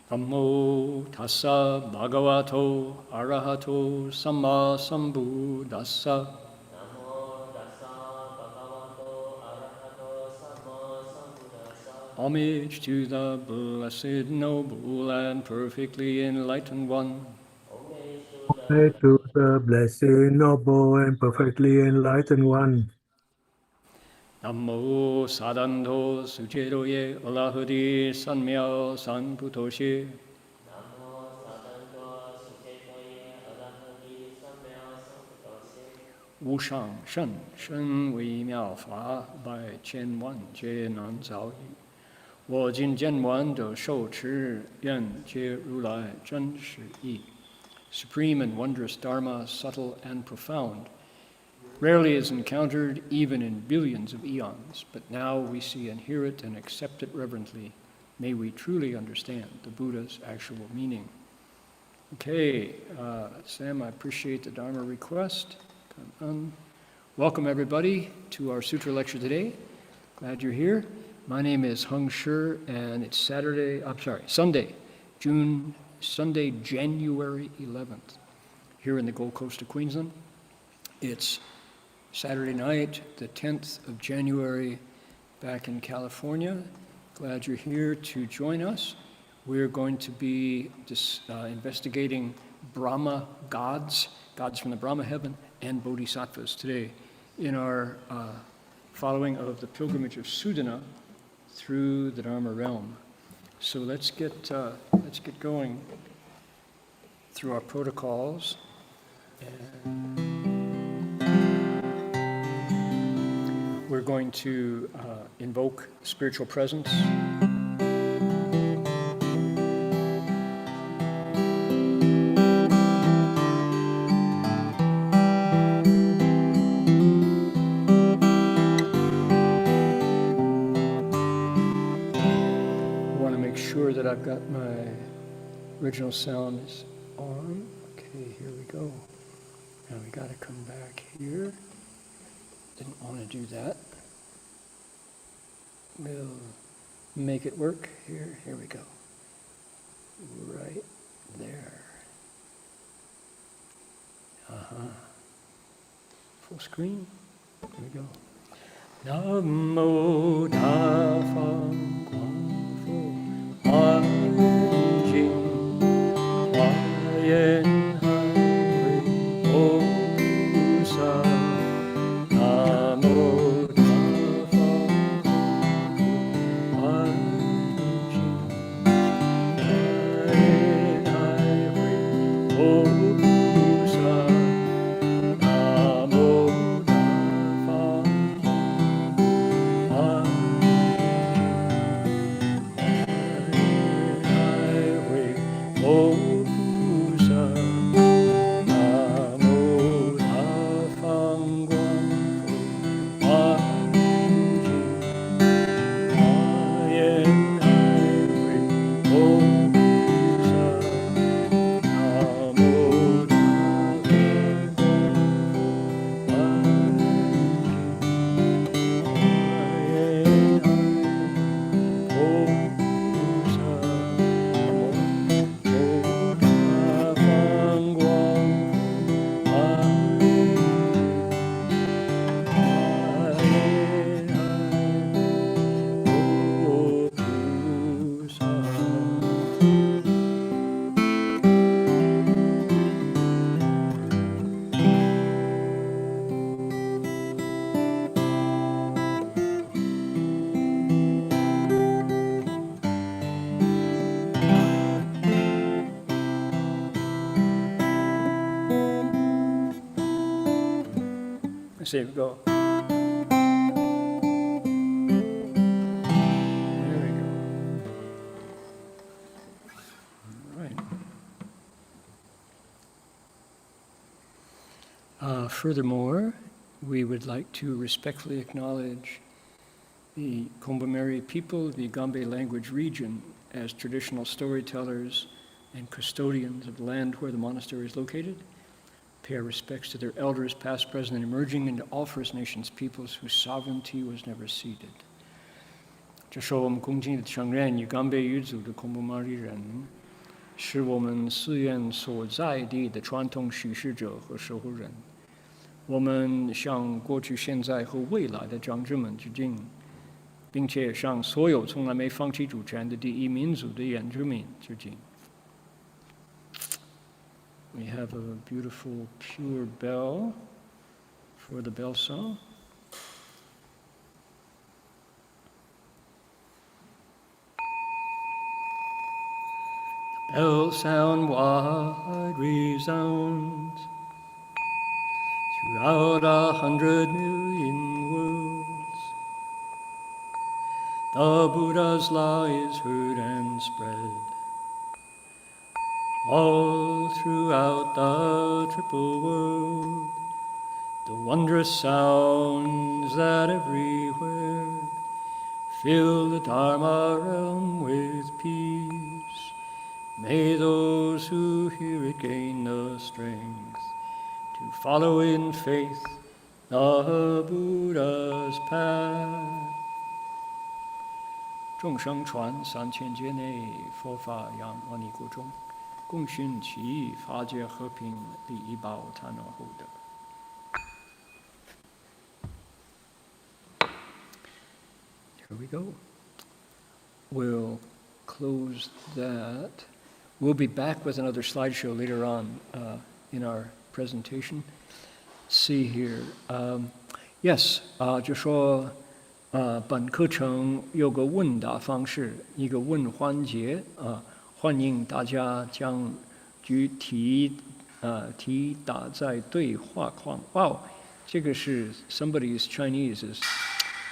Namo tassa bhagavato arahato samma sambuddhassa. Namo tassa bhagavato arahato samma sambuddhassa. Homage to the blessed, noble, and perfectly enlightened one. Homage to Pray the to the blessed, noble, and perfectly enlightened one. Namo sadando sucheroye alahadi sanmyo sanputoshi. Namo sadanto suchetoye arahati samya sambuddhase. 无上甚深微妙法，百千万劫难遭遇。我今见闻得受持，愿解如来真实义。Supreme and wondrous Dharma, subtle and profound, rarely is encountered even in billions of eons, but now we see and hear it and accept it reverently. May we truly understand the Buddha's actual meaning. Okay, Sam, I appreciate the Dharma request. Welcome everybody to our Sutra lecture today. Glad you're here. My name is Heng Shi, and it's Sunday, January 11th, here in the Gold Coast of Queensland. It's Saturday night, the 10th of January, back in California. Glad you're here to join us. We're going to be investigating Brahma gods from the Brahma heaven, and bodhisattvas today in our following of the pilgrimage of Sudana through the Dharma realm. So let's get going through our protocols. And we're going to invoke spiritual presence. That I've got my original sound is on. Okay, here we go. Now we got to come back here. Didn't want to do that. We'll make it work here. Here we go. Right there. Full screen. Here we go. Namo Tassa. There we go. There we go. All right. Furthermore, we would like to respectfully acknowledge the Kombumerri people of the Gambe language region as traditional storytellers and custodians of the land where the monastery is located. Pay our respects to their elders, past, present, and emerging, and to all First Nations peoples whose sovereignty was never ceded. 这时候我们恭敬地承认，与甘贝语组的孔布玛丽人是我们寺院所在地的传统叙事者和守护人。我们向过去、现在和未来的长者们致敬，并且向所有从来没放弃主权的第一民族的原住民致敬。We have a beautiful pure bell for the bell song. The bell sound wide resounds throughout 100,000,000 worlds. The Buddha's law is heard and spread all throughout the triple world. The wondrous sounds that everywhere fill the Dharma realm with peace. May those who hear it gain the strength to follow in faith the Buddha's path. 众生传3000劫内，佛法扬万亿国中，共寻其义，法界和平，利益报，贪恶厚德。Here we go. We'll close that. We'll be back with another slideshow later on in our presentation. See here. Yes, 就说本课程有个问答方式，一个问环节欢迎大家将具体题打在对话框。哇，这个是 somebody's Chinese is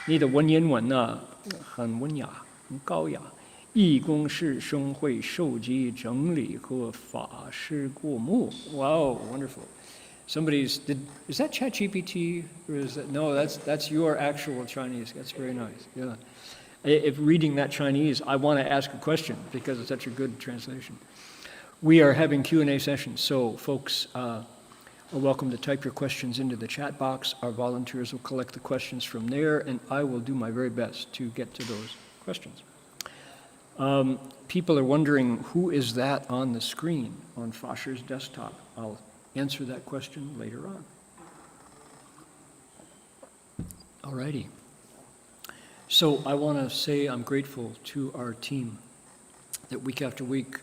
你的文言文很文雅，很高雅。义公是生会受集整理和法师过目。Wow, wonderful. Is that ChatGPT or is that no? That's your actual Chinese. That's very nice. Yeah. If reading that Chinese, I want to ask a question because it's such a good translation. We are having Q&A sessions, so folks are welcome to type your questions into the chat box. Our volunteers will collect the questions from there, and I will do my very best to get to those questions. People are wondering, who is that on the screen on Fasher's desktop? I'll answer that question later on. Alrighty. So I want to say I'm grateful to our team that week after week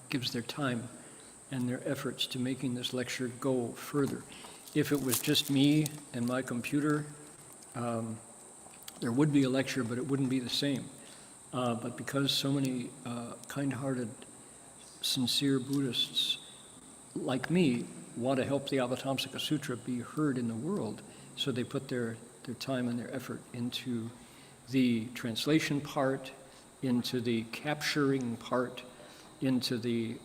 gives their time and their efforts to making this lecture go further. If it was just me and my computer, there would be a lecture, but it wouldn't be the same. But because so many kind-hearted, sincere Buddhists like me want to help the Avatamsaka Sutra be heard in the world, so they put their time and their effort into the translation part, into the capturing part, into the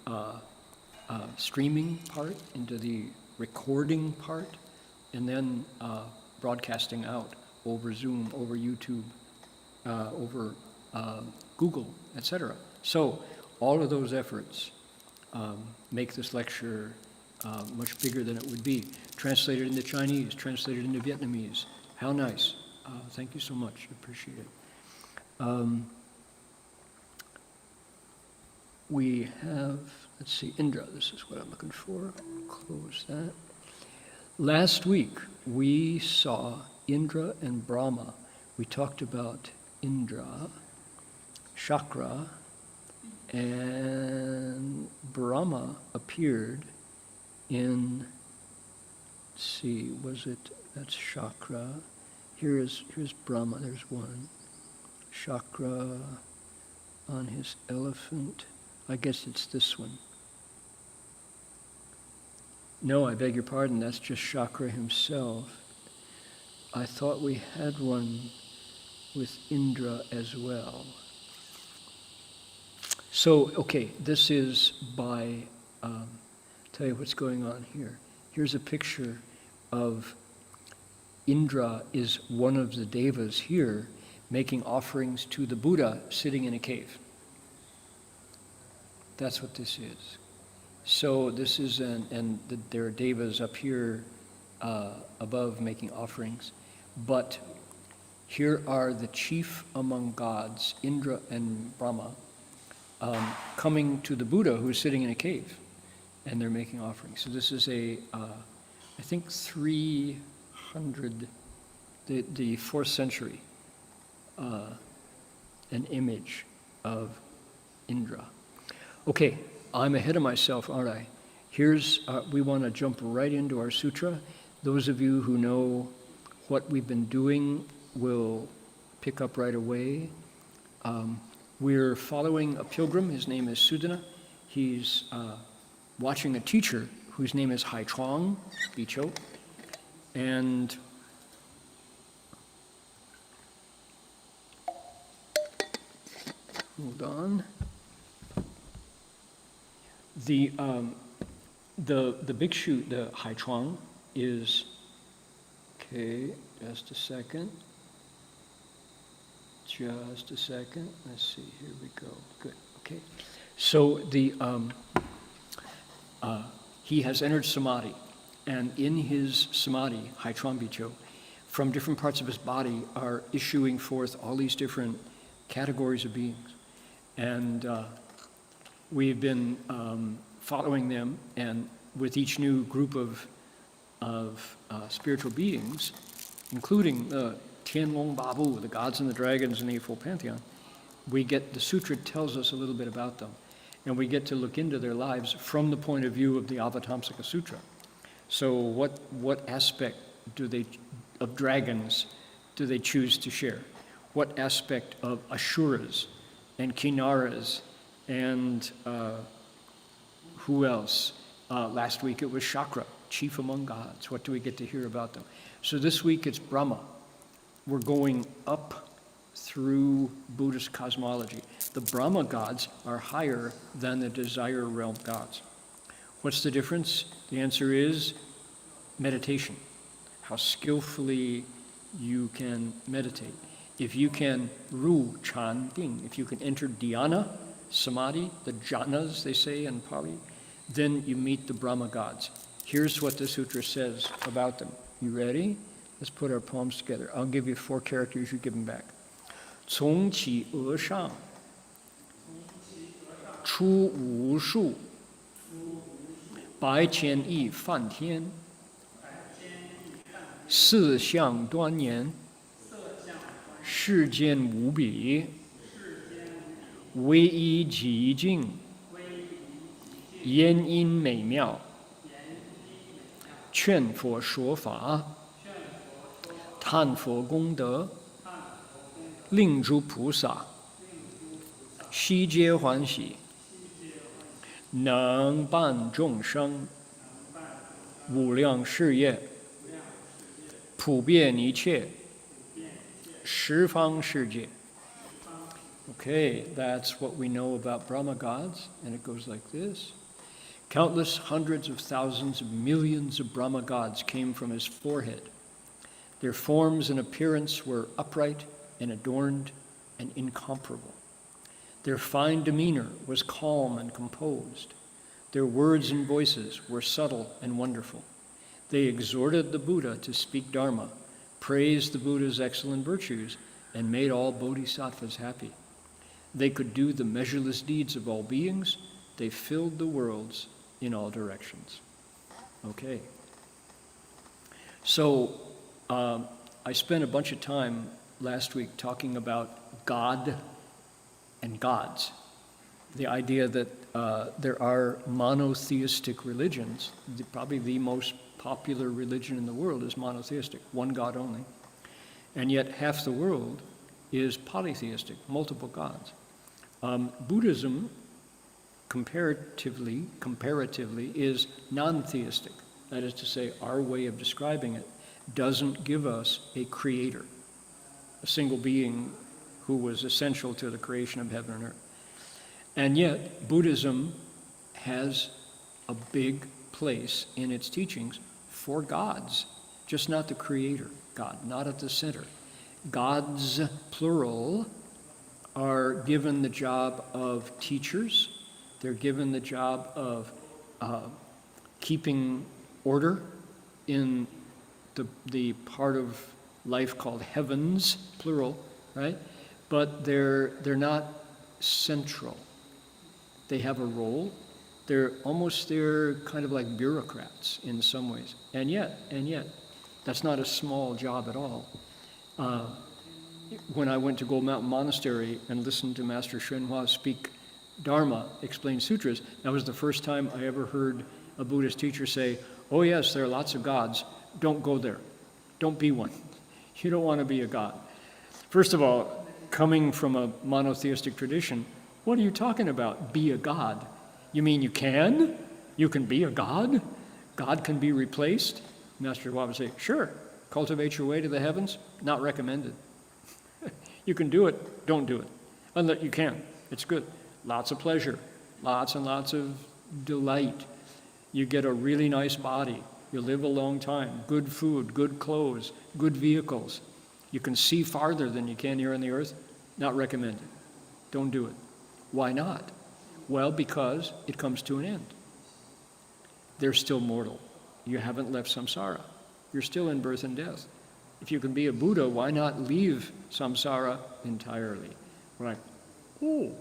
streaming part, into the recording part, and then broadcasting out over Zoom, over YouTube, over Google, etc. So all of those efforts make this lecture much bigger than it would be. Translated into Chinese, translated into Vietnamese. How nice. Thank you so much. Appreciate it. We have, let's see, Indra. This is what I'm looking for. Close that. Last week, we saw Indra and Brahma. We talked about Indra, Chakra, and Brahma appeared in, let's see, that's Chakra. Here's Brahma, there's one. Chakra on his elephant. I guess it's this one. No, I beg your pardon, that's just Chakra himself. I thought we had one with Indra as well. So, okay, this is by, tell you what's going on here. Here's a picture of Indra is one of the devas here making offerings to the Buddha sitting in a cave. That's what this is. So this is, there are devas up here above making offerings, but Here are the chief among gods, Indra and Brahma, coming to the Buddha who's sitting in a cave, and they're making offerings. So this is I think 300, the 4th century, an image of Indra. Okay, I'm ahead of myself, aren't I? We want to jump right into our sutra. Those of you who know what we've been doing will pick up right away. We're following a pilgrim. His name is Sudana. He's watching a teacher whose name is Hai Chuang Bicho. And hold on. The bhikshu, the Hai Chuang, is, okay, just a second. Just a second. Let's see, here we go. Good, okay. So he has entered samadhi, and in his samadhi, Hai Chuang Bicho, from different parts of his body are issuing forth all these different categories of beings. And we've been following them, and with each new group of spiritual beings, including the Tianlong Babu, the gods and the dragons in the Eightfold Pantheon, the sutra tells us a little bit about them, and we get to look into their lives from the point of view of the Avatamsaka Sutra. So what aspect of dragons do they choose to share? What aspect of Asuras and Kinnaras and who else? Last week it was Chakra, chief among gods. What do we get to hear about them? So this week it's Brahma. We're going up through Buddhist cosmology. The Brahma gods are higher than the desire realm gods. What's the difference? The answer is meditation. How skillfully you can meditate. If you can ru chan ding, if you can enter dhyana, samadhi, the jhanas they say in Pali, then you meet the Brahma gods. Here's what the sutra says about them. You ready? Let's put our palms together. I'll give you 4 characters, you give them back. 从其额上出无数百千亿梵天四相端严世间无比唯一极静言音美妙劝佛说法叹佛功德令诸菩萨悉皆欢喜能办众生无量事业普遍一切十方世界 Okay, that's what we know about Brahma gods, and it goes like this. Countless hundreds of thousands of millions of Brahma gods came from his forehead. Their forms and appearance were upright and adorned and incomparable. Their fine demeanor was calm and composed. Their words and voices were subtle and wonderful. They exhorted the Buddha to speak Dharma, praised the Buddha's excellent virtues, and made all bodhisattvas happy. They could do the measureless deeds of all beings. They filled the worlds in all directions. Okay. So I spent a bunch of time last week talking about God and gods. The idea that there are monotheistic religions. Probably the most popular religion in the world is monotheistic, one God only. And yet half the world is polytheistic, multiple gods. Buddhism, comparatively, is non-theistic. That is to say, our way of describing it doesn't give us a creator, a single being who was essential to the creation of heaven and earth. And yet, Buddhism has a big place in its teachings for gods, just not the creator God, not at the center. Gods, plural, are given the job of teachers. They're given the job of keeping order in the part of life called heavens, plural, right? But they're not central. They have a role. They're kind of like bureaucrats in some ways. And yet, that's not a small job at all. When I went to Gold Mountain Monastery and listened to Master Hsuan speak Dharma, explain sutras, that was the first time I ever heard a Buddhist teacher say, oh yes, there are lots of gods, don't go there. Don't be one. You don't want to be a god. First of all, coming from a monotheistic tradition, what are you talking about, be a god? You mean you can? You can be a god? God can be replaced? Master Hua would say, sure, cultivate your way to the heavens, not recommended. You can do it, don't do it. Unless you can, it's good. Lots of pleasure, lots and lots of delight. You get a really nice body. You live a long time. Good food, good clothes, good vehicles. You can see farther than you can here on the earth. Not recommended. Don't do it. Why not? Well, because it comes to an end. They're still mortal. You haven't left samsara. You're still in birth and death. If you can be a Buddha, why not leave samsara entirely? We're like, oh,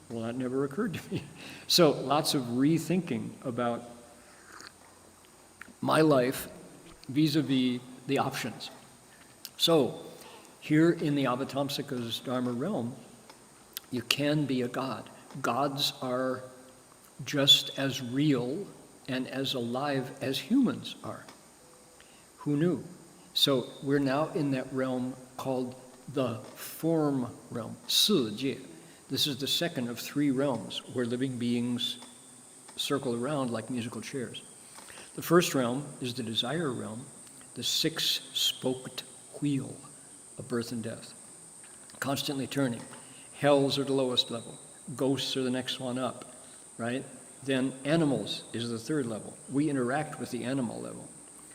well, that never occurred to me. So lots of rethinking about my life vis-a-vis the options. So here in the Avatamsaka's Dharma realm, you can be a god. Gods are just as real and as alive as humans are. Who knew? So we're now in that realm called the form realm, 四界. This is the second of three realms where living beings circle around like musical chairs. The first realm is the desire realm, the six-spoked wheel of birth and death, constantly turning. Hells are the lowest level. Ghosts are the next one up, right? Then animals is the third level. We interact with the animal level.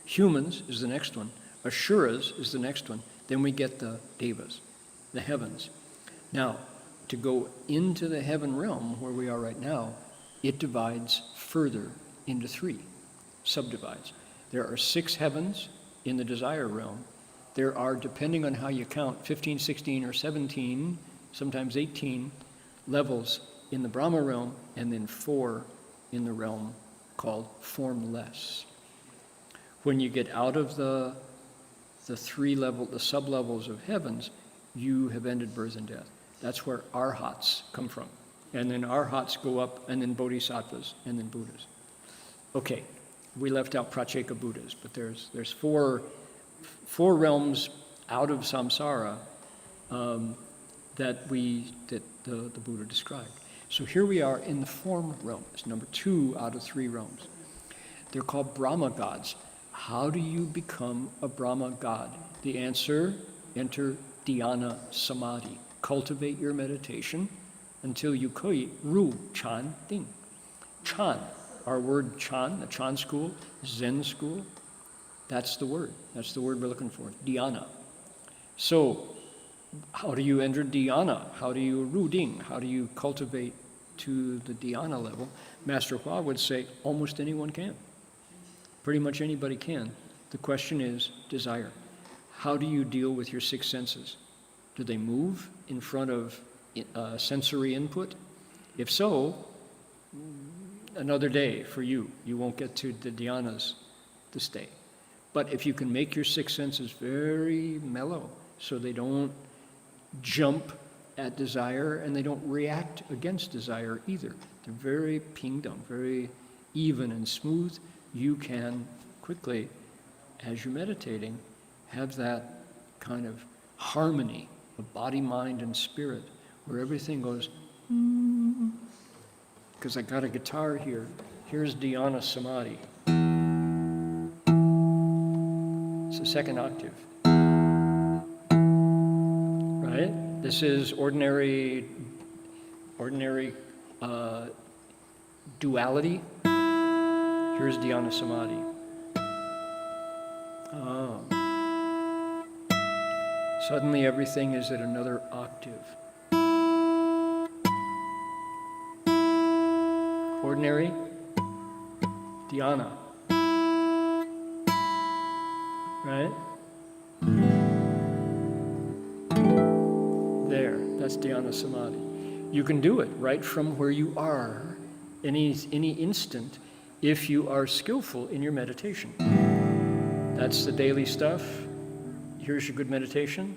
Humans is the next one. Asuras is the next one. Then we get the devas, the heavens. Now, to go into the heaven realm where we are right now, it divides further into three, subdivides. There are 6 heavens in the desire realm. There are, depending on how you count, 15, 16, or 17, sometimes 18 levels in the Brahma realm, and then 4 in the realm called formless. When you get out of the sub-levels of heavens, you have ended birth and death. That's where arhats come from. And then arhats go up, and then bodhisattvas, and then Buddhas. Okay, we left out Pracheka Buddhas, but there's four realms out of samsara that the Buddha described. So here we are in the form realm. It's number 2 out of 3 realms. They're called Brahma gods. How do you become a Brahma god? The answer, enter dhyana samadhi. Cultivate your meditation until you koi ru chan ding. Chan, our word chan, the Chan school, Zen school, that's the word. That's the word we're looking for, dhyana. So, how do you enter dhyana? How do you ru ding? How do you cultivate to the dhyana level? Master Hua would say almost anyone can. Pretty much anybody can. The question is desire. How do you deal with your 6 senses? Do they move in front of sensory input? If so, another day for you. You won't get to the dhyanas this day. But if you can make your 6 senses very mellow so they don't jump at desire and they don't react against desire either. They're very pingdong, very even and smooth. You can quickly, as you're meditating, have that kind of harmony of body, mind, and spirit, where everything goes, because I got a guitar here. Here's dhyana samadhi. It's the 2nd octave. Right? This is ordinary duality. Here's dhyana samadhi. Suddenly everything is at another octave. Ordinary, dhyana. Right? There, that's dhyana samadhi. You can do it right from where you are, any instant, if you are skillful in your meditation. That's the daily stuff. Here's your good meditation.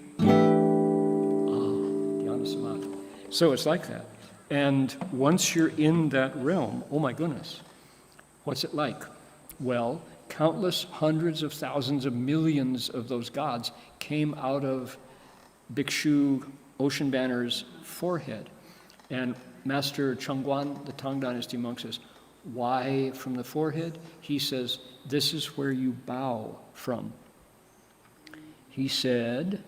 Dhyana samadhi. So it's like that. And once you're in that realm, oh my goodness, what's it like? Well, countless hundreds of thousands of millions of those gods came out of Bhikshu Ocean Banner's forehead. And Master Changguan, the Tang Dynasty monk, says, why from the forehead? He says, this is where you bow from. He said,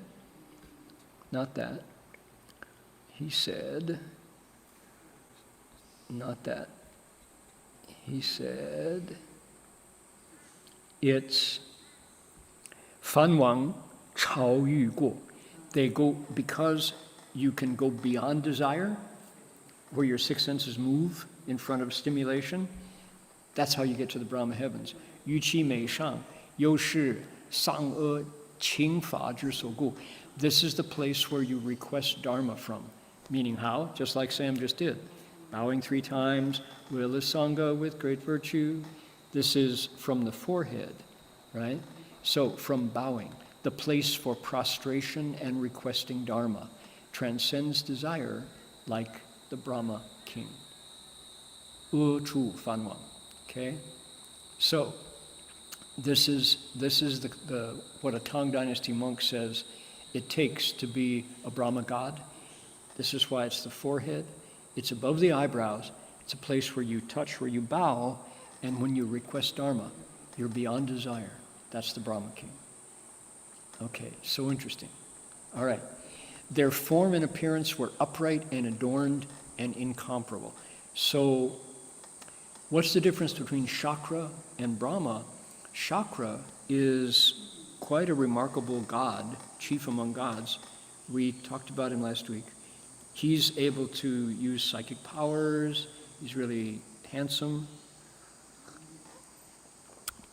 not that. He said, not that. He said, it's fan wang chao yu guo. They go, because you can go beyond desire, where your six senses move in front of stimulation. That's how you get to the Brahma heavens. Yu qi mei shang, you shi sang e qing fa zhi so gu. This is the place where you request Dharma from. Meaning how? Just like Sam just did. Bowing 3 times, will the Sangha with great virtue. This is from the forehead, right? So from bowing, the place for prostration and requesting Dharma transcends desire like the Brahma king. Chu fan wang. Okay? So this is the what a Tang Dynasty monk says it takes to be a Brahma god. This is why it's the forehead. It's above the eyebrows. It's a place where you touch, where you bow, and when you request Dharma, you're beyond desire. That's the Brahma king. Okay, so interesting. All right. Their form and appearance were upright and adorned and incomparable. So what's the difference between Shakra and Brahma? Shakra is quite a remarkable god, chief among gods. We talked about him last week. He's able to use psychic powers. He's really handsome.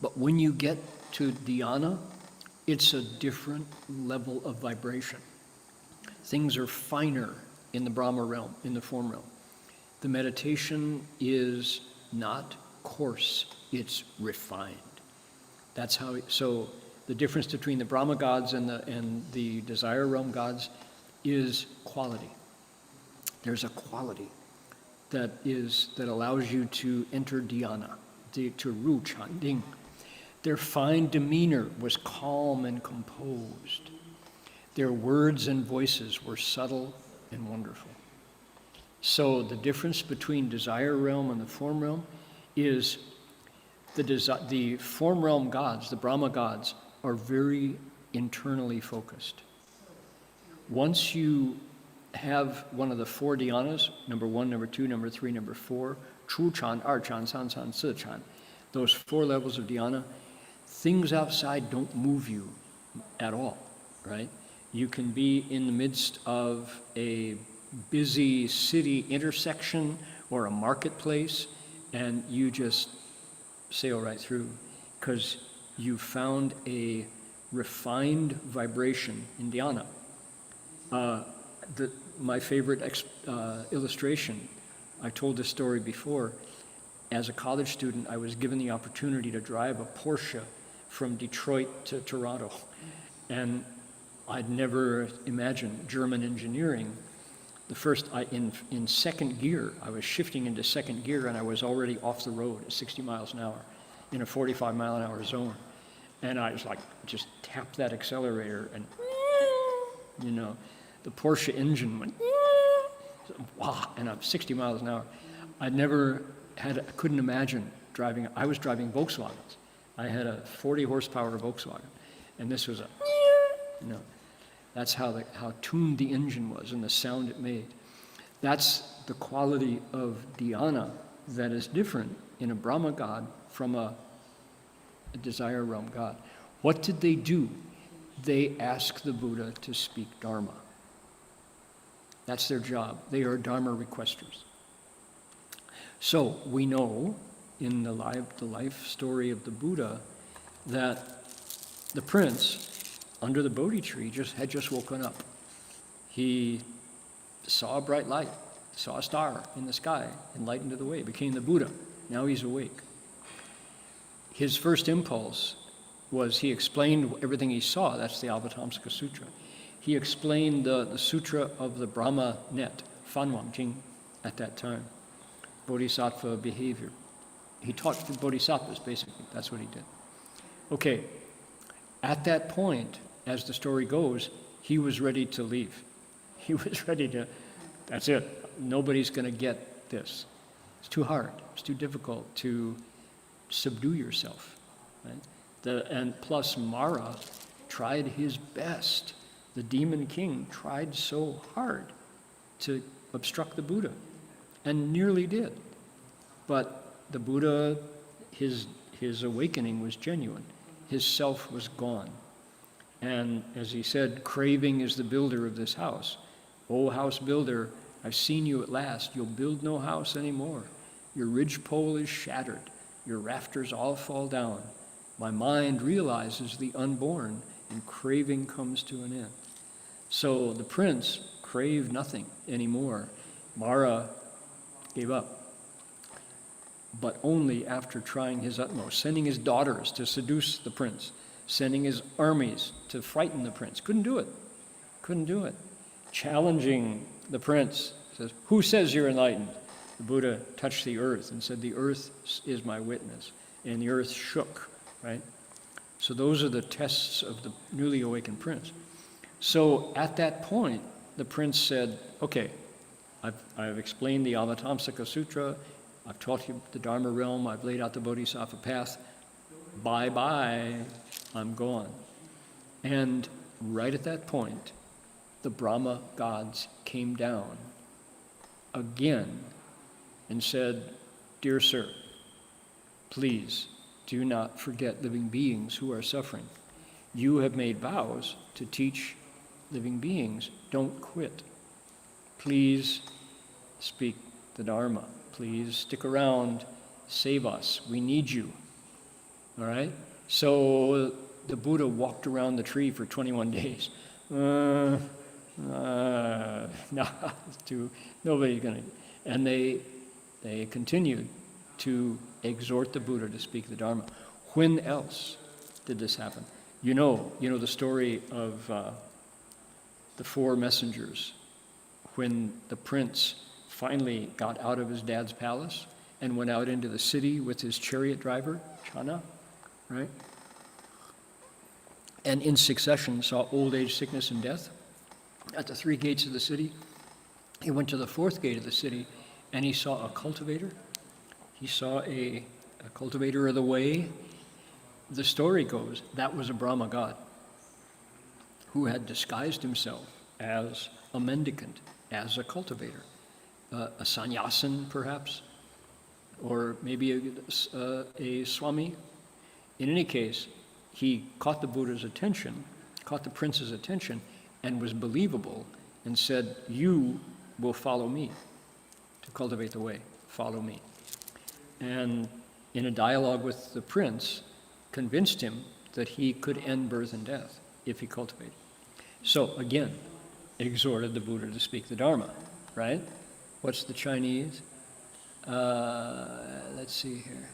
But when you get to dhyana, it's a different level of vibration. Things are finer in the Brahma realm, in the form realm. The meditation is not coarse, it's refined. That's how, so the difference between the Brahma gods and the desire realm gods is quality. There's a quality that allows you to enter dhyana, to ru chan ding. Their fine demeanor was calm and composed. Their words and voices were subtle and wonderful. So the difference between desire realm and the form realm is the form realm gods, the Brahma gods, are very internally focused. Once you have one of the 4 dhyanas, number 1, number 2, number 3, number 4, Chu Chan, Ar Chan, San Chan, Si Chan, those 4 levels of dhyana, things outside don't move you at all, right? You can be in the midst of a busy city intersection or a marketplace, and you just sail right through because you found a refined vibration in dhyana. My favorite illustration, I told this story before. As a college student, I was given the opportunity to drive a Porsche from Detroit to Toronto. And I'd never imagined German engineering. In second gear, I was shifting into second gear and I was already off the road at 60 miles an hour in a 45 mile an hour zone. And I was like, just tapped that accelerator and, the Porsche engine went, wow, and I'm 60 miles an hour. I couldn't imagine driving, I was driving Volkswagens. I had a 40 horsepower Volkswagen, and this was that's how tuned the engine was and the sound it made. That's the quality of dhyana that is different in a Brahma god from a desire realm god. What did they do? They asked the Buddha to speak Dharma. That's their job. They are Dharma requesters. So we know in the life story of the Buddha that the prince under the Bodhi tree had just woken up. He saw a bright light, saw a star in the sky, enlightened to the way, became the Buddha. Now he's awake. His first impulse was he explained everything he saw. That's the Avatamsaka Sutra. He explained the Sutra of the Brahma net, Fanwang Jing, at that time. Bodhisattva behavior. He taught for bodhisattvas, basically. That's what he did. Okay, at that point, as the story goes, he was ready to leave. He was ready to, that's it. Nobody's going to get this. It's too hard. It's too difficult to subdue yourself. Right? And plus, Mara tried his best. The demon king tried so hard to obstruct the Buddha, and nearly did. But the Buddha, his awakening was genuine. His self was gone. And as he said, craving is the builder of this house. O house builder, I've seen you at last. You'll build no house anymore. Your ridgepole is shattered. Your rafters all fall down. My mind realizes the unborn, and craving comes to an end. So the prince craved nothing anymore. Mara gave up, but only after trying his utmost, sending his daughters to seduce the prince, sending his armies to frighten the prince. Couldn't do it. Couldn't do it. Challenging the prince, says, who says you're enlightened? The Buddha touched the earth and said, the earth is my witness. And the earth shook, right? So those are the tests of the newly awakened prince. So at that point, the prince said, okay, I've explained the Avatamsaka Sutra, I've taught you the Dharma realm, I've laid out the Bodhisattva path, bye-bye, I'm gone. And right at that point, the Brahma gods came down again and said, dear sir, please do not forget living beings who are suffering. You have made vows to teach living beings, don't quit. Please speak the Dharma. Please stick around, save us, we need you. All right? So the Buddha walked around the tree for 21 days. No, it's too, nobody's gonna. And they continued to exhort the Buddha to speak the Dharma. When else did this happen? You know the story of the four messengers. When the prince finally got out of his dad's palace and went out into the city with his chariot driver, Chana, right? And in succession saw old age, sickness, and death at the three gates of the city. He went to the fourth gate of the city and he saw a cultivator. He saw a cultivator of the way. The story goes that was a Brahma god who had disguised himself as a mendicant, as a cultivator, a sannyasin perhaps, or maybe a swami. In any case, he caught the Buddha's attention, caught the prince's attention, and was believable and said, you will follow me to cultivate the way, follow me. And in a dialogue with the prince, convinced him that he could end birth and death if he cultivated. So again, exhorted the Buddha to speak the Dharma, right? What's the Chinese? Let's see here.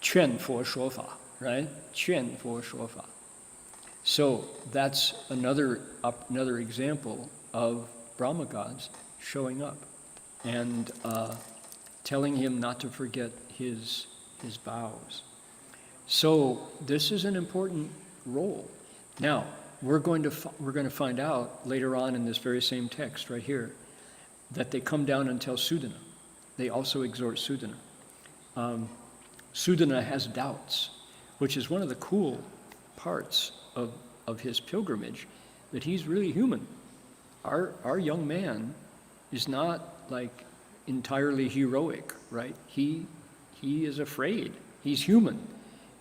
劝佛说法, right? 劝佛说法. So that's another example of Brahma gods showing up and telling him not to forget his vows. So this is an important role. Now, we're going to find out later on in this very same text right here that they come down and tell Sudana. They also exhort Sudana. Sudana has doubts, which is one of the cool parts of his pilgrimage, that he's really human. Our young man is not like entirely heroic, right? He is afraid. He's human.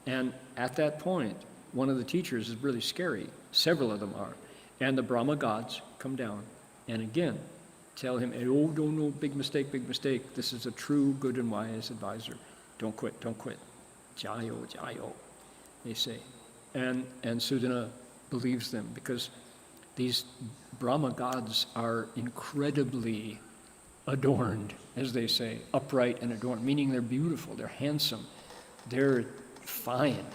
And at that point, one of the teachers is really scary. Several of them are. And the Brahma gods come down and again tell him, oh, no, big mistake, big mistake. This is a true, good, and wise advisor. Don't quit, don't quit. Jayo, jayo, they say. And Sudana believes them because These Brahma gods are incredibly adorned, as they say, upright and adorned, meaning they're beautiful, they're handsome, they're fine.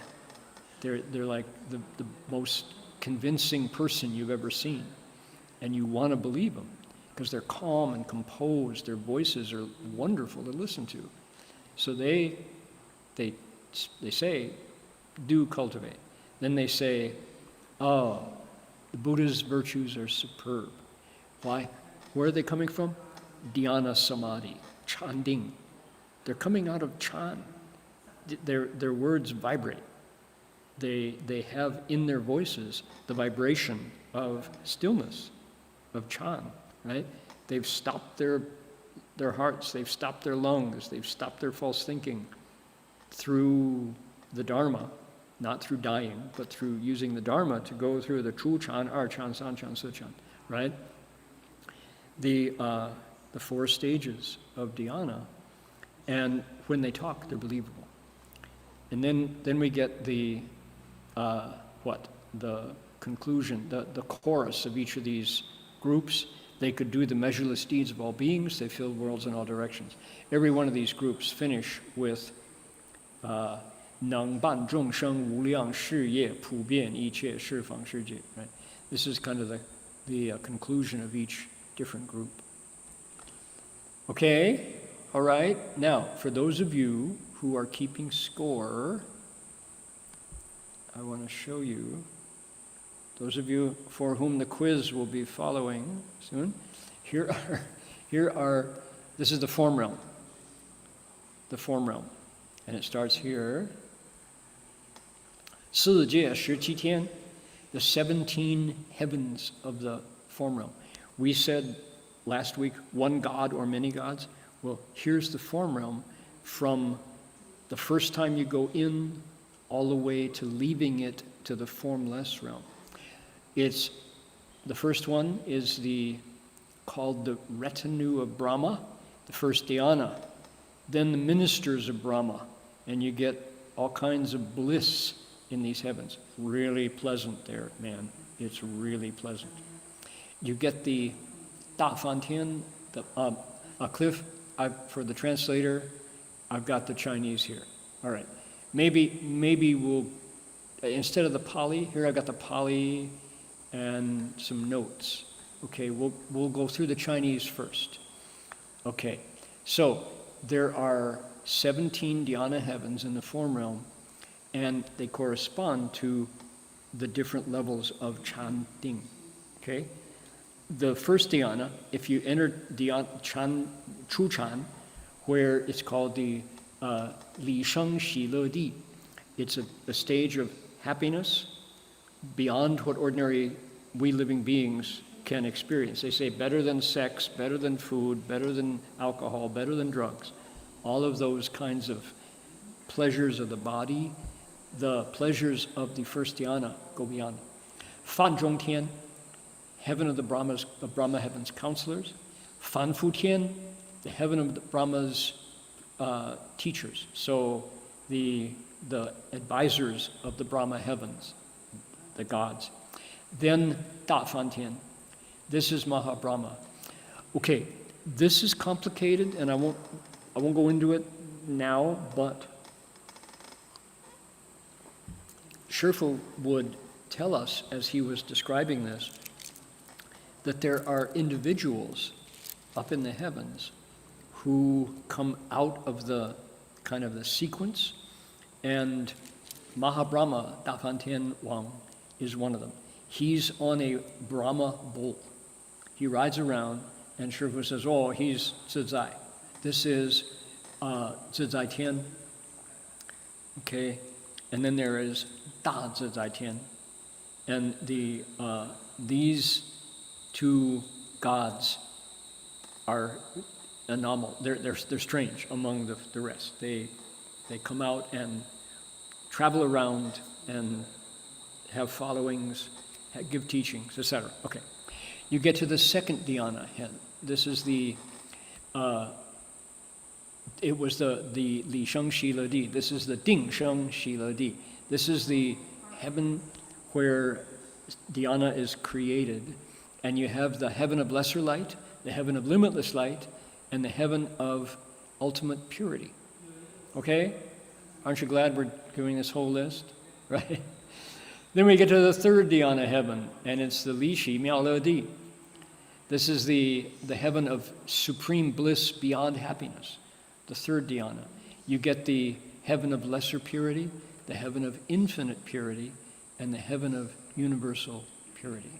They're like the most convincing person you've ever seen. And you want to believe them because they're calm and composed. Their voices are wonderful to listen to. So they say, do cultivate. Then they say, oh, the Buddha's virtues are superb. Why? Where are they coming from? Dhyana Samadhi, Chanding. They're coming out of Chan. Their words vibrate. They have in their voices the vibration of stillness, of Chan, right? They've stopped their hearts, they've stopped their lungs, they've stopped their false thinking through the Dharma, not through dying, but through using the Dharma to go through the Chu Chan, Ar Chan, San Chan, Su Chan, right? The 4 stages of dhyana, and when they talk, they're believable. And then we get the conclusion, the chorus of each of these groups. They could do the measureless deeds of all beings, they fill worlds in all directions. Every one of these groups finish with能办众生无量事业普遍一切十方世界, right? This is kind of the conclusion of each different group. Okay, all right. Now, for those of you who are keeping score, I want to show you, those of you for whom the quiz will be following soon, here are, this is the form realm. The form realm. And it starts here. 世界17天, the 17 heavens of the form realm. We said last week, one God or many gods. Well, here's the form realm from the first time you go in all the way to leaving it to the formless realm. It's, the first one is called the retinue of Brahma, the first dhyana. Then the ministers of Brahma, and you get all kinds of bliss in these heavens. Really pleasant there, man. It's really pleasant. You get the Da Fan Tian, Cliff, for the translator, I've got the Chinese here. All right. Maybe we'll, instead of the Pali, here I've got the Pali and some notes. Okay, we'll go through the Chinese first. Okay, so there are 17 dhyana heavens in the form realm, and they correspond to the different levels of chanting. Okay, the first dhyana, if you enter Chu Chan, where it's called the Li Sheng Xi Le Di, it's a stage of happiness beyond what ordinary we living beings can experience. They say better than sex, better than food, better than alcohol, better than drugs. All of those kinds of pleasures of the body, the pleasures of the first dhyana go beyond. Fan Zhong Tian, heaven of the Brahma heaven's counselors. Fan Fu Tian, the heaven of the Brahma's teachers. So the advisors of the Brahma heavens, the gods. Then Da Fan Tian. This is Mahabrahma. Okay, this is complicated, and I won't go into it now, but Shifu would tell us, as he was describing this, that there are individuals up in the heavens who come out of the kind of the sequence, and Mahabrahma, Da Fan Tian Wang, is one of them. He's on a Brahma bull. He rides around, and Shifu says, oh, he's Zizai. This is Zizai Tian. Okay, and then there is Da Zizai Tian. And these two gods are anomalous. They're strange among the rest. They come out and travel around and have followings, give teachings, etc. Okay, you get to the second dhyana head. This is it was the Li Sheng Xi Le Di. This is the Ding Sheng Xi Le Di. This is the heaven where dhyana is created, and you have the heaven of lesser light, the heaven of limitless light, and the heaven of ultimate purity. Okay? Aren't you glad we're doing this whole list? Right? Then we get to the third dhyana heaven, and it's the Li Shi Miao Le Di. This is the heaven of supreme bliss beyond happiness, the third dhyana. You get the heaven of lesser purity, the heaven of infinite purity, and the heaven of universal purity.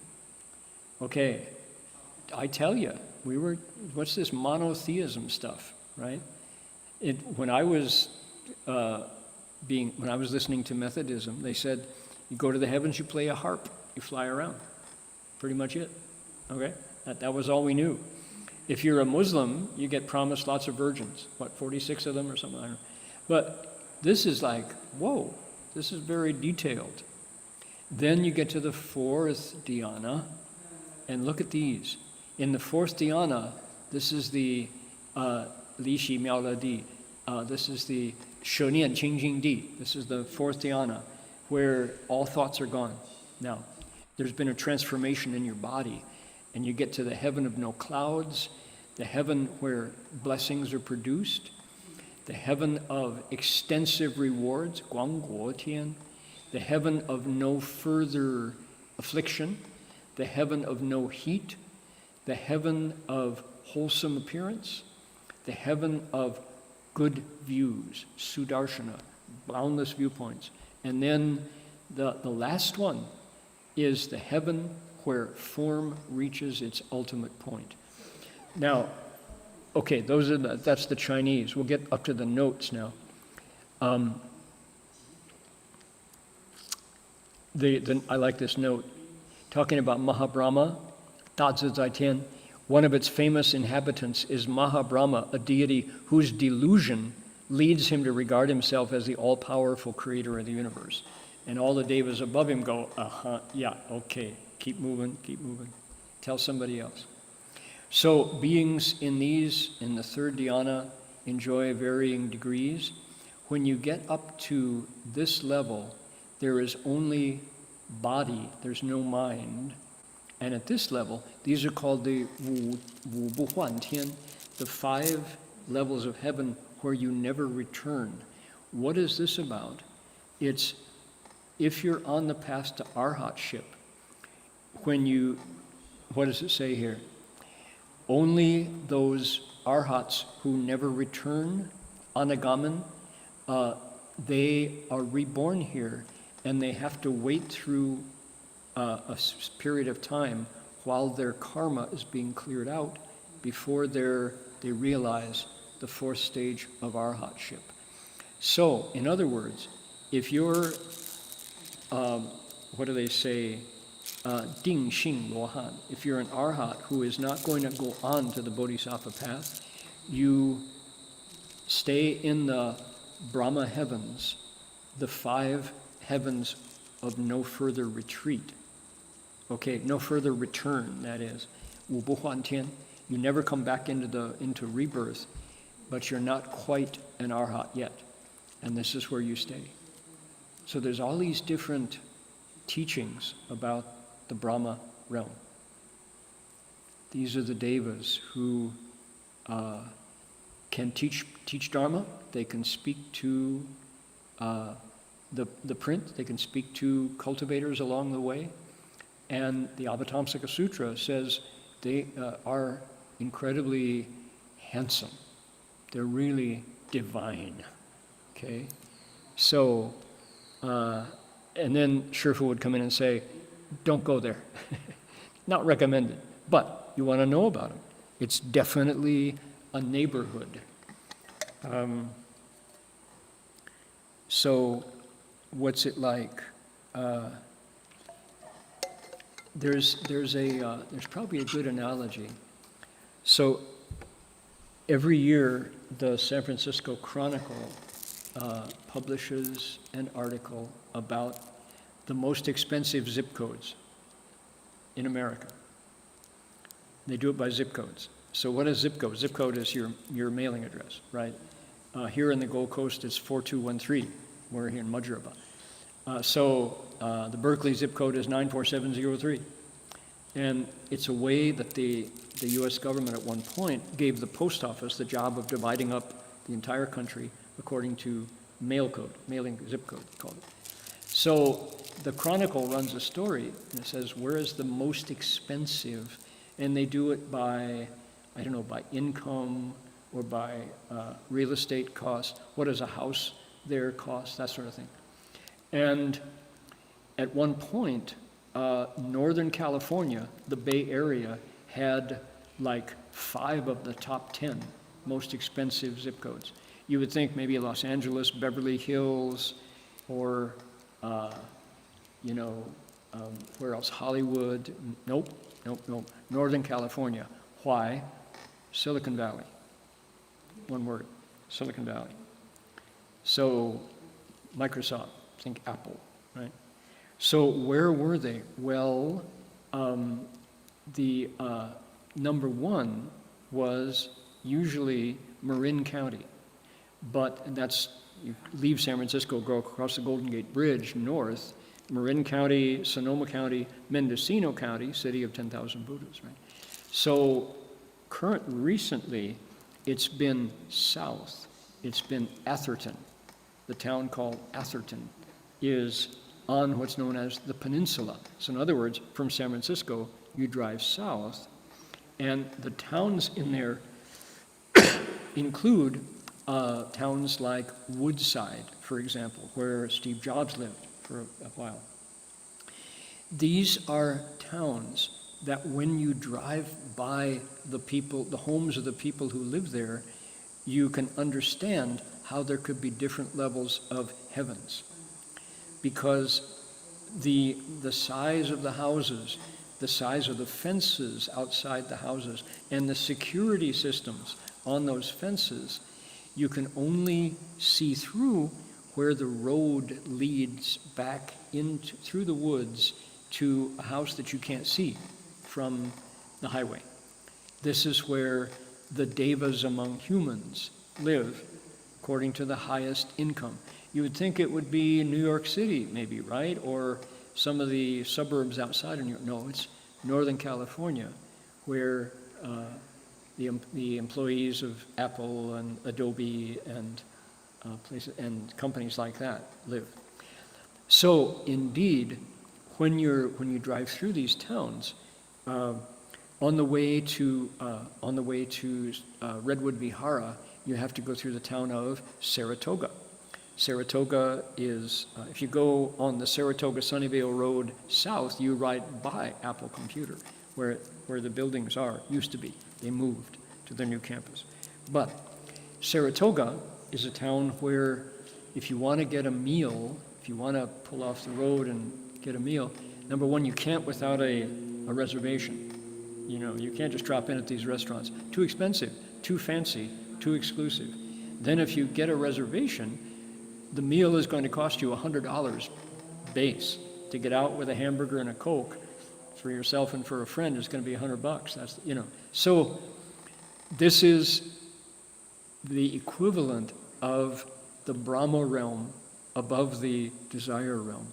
Okay, I tell you, what's this monotheism stuff, right? When I was listening to Methodism, they said, you go to the heavens, you play a harp, you fly around. Pretty much it, okay? That was all we knew. If you're a Muslim, you get promised lots of virgins, 46 of them or something, I don't know. But this is like, whoa, this is very detailed. Then you get to the fourth dhyana, and look at these. In the fourth dhyana, this is the Li Shi Miao Le Di. This is the She Nian Qing Jing Di. This is the fourth dhyana, where all thoughts are gone. Now, there's been a transformation in your body, and you get to the heaven of no clouds, the heaven where blessings are produced, the heaven of extensive rewards, Guang Guo Tian, the heaven of no further affliction, the heaven of no heat, the heaven of wholesome appearance, the heaven of good views, Sudarshana, boundless viewpoints. And then the last one is the heaven where form reaches its ultimate point. Now, okay, that's the Chinese. We'll get up to the notes now. I like this note. Talking about Mahabrahma, Dazi Zaitian, one of its famous inhabitants is Mahabrahma, a deity whose delusion leads him to regard himself as the all-powerful creator of the universe. And all the devas above him go, yeah, okay, keep moving, tell somebody else. So beings in the third dhyana enjoy varying degrees. When you get up to this level, there is only body, there's no mind. And at this level, these are called the Wu Bu Huan Tian, the 5 levels of heaven where you never return. What is this about? It's if you're on the path to arhatship, what does it say here? Only those arhats who never return, anagaman, they are reborn here, and they have to wait through a period of time while their karma is being cleared out before they realize the 4th stage of arhatship. So, in other words, if you're, what do they say, Ding Xing Luohan, if you're an arhat who is not going to go on to the bodhisattva path, you stay in the Brahma heavens, the 5 heavens of no further retreat. Okay, no further return, that is. Wu Bu Huan Tian, you never come back into rebirth, but you're not quite an arhat yet. And this is where you stay. So there's all these different teachings about the Brahma realm. These are the devas who can teach Dharma. They can speak to the print. They can speak to cultivators along the way. And the Avatamsaka Sutra says they are incredibly handsome. They're really divine. Okay? So, and then Shifu would come in and say, don't go there. Not recommended. But you want to know about it. It's definitely a neighborhood. So, what's it like? There's probably a good analogy. So, every year, the San Francisco Chronicle publishes an article about the most expensive zip codes in America. They do it by zip codes. So what is zip code? Zip code is your mailing address, right? Here in the Gold Coast, it's 4213. We're here in Majuraba. The Berkeley zip code is 94703. And it's a way that the US government at one point gave the post office the job of dividing up the entire country according to mailing zip code, called it. So the Chronicle runs a story, and it says, where is the most expensive? And they do it by, I don't know, by income or by real estate cost. What does a house there cost? That sort of thing. And at one point, Northern California, the Bay Area, had like 5 of the top 10 most expensive zip codes. You would think maybe Los Angeles, Beverly Hills, or where else? Hollywood. Nope. Northern California. Why? Silicon Valley. One word, Silicon Valley. So Microsoft, think Apple, right? So where were they? Well, the number one was usually Marin County, but that's, you leave San Francisco, go across the Golden Gate Bridge north, Marin County, Sonoma County, Mendocino County, city of 10,000 Buddhas, right? So recently, it's been south. It's been Atherton. The town called Atherton is on what's known as the peninsula. So in other words, from San Francisco, you drive south, and the towns in there include towns like Woodside, for example, where Steve Jobs lived for a while. These are towns that when you drive by the homes of the people who live there, you can understand how there could be different levels of heavens. Because the size of the houses, the size of the fences outside the houses, and the security systems on those fences, you can only see through where the road leads back through the woods to a house that you can't see from the highway. This is where the devas among humans live, according to the highest income. You would think it would be New York City, maybe, right? Or some of the suburbs outside of New York. No, it's Northern California, where the employees of Apple and Adobe and places and companies like that live. So indeed, when you drive through these towns, on the way to Redwood Vihara, you have to go through the town of Saratoga. Saratoga is, if you go on the Saratoga-Sunnyvale Road south, you ride by Apple Computer, where the buildings used to be. They moved to their new campus. But Saratoga is a town where if you want to get a meal, if you want to pull off the road and get a meal, number one, you can't without a reservation. You can't just drop in at these restaurants. Too expensive, too fancy, too exclusive. Then if you get a reservation, the meal is going to cost you $100 base. To get out with a hamburger and a Coke for yourself and for a friend is going to be $100. That's, So this is the equivalent of the Brahma realm above the desire realm,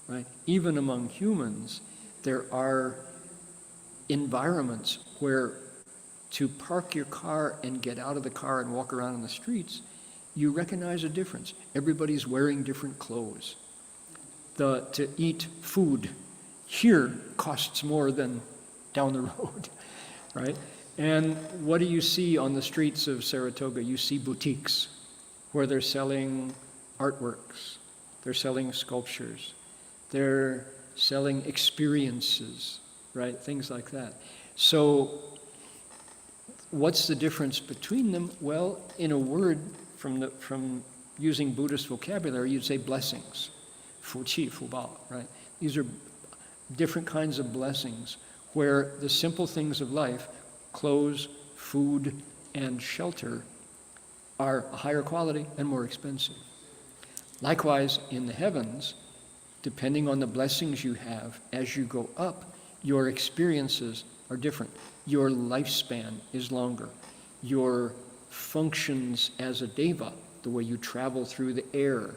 right? Even among humans, there are environments where to park your car and get out of the car and walk around in the streets, you recognize a difference. Everybody's wearing different clothes. To eat food here costs more than down the road, right? And what do you see on the streets of Saratoga? You see boutiques where they're selling artworks, they're selling sculptures, they're selling experiences, right? Things like that. So what's the difference between them? Well, in a word, from using Buddhist vocabulary, you'd say blessings. Fu qi, fu bao, right? These are different kinds of blessings where the simple things of life, clothes, food, and shelter, are higher quality and more expensive. Likewise, in the heavens, depending on the blessings you have, as you go up, your experiences are different. Your lifespan is longer. Your functions as a deva, the way you travel through the air,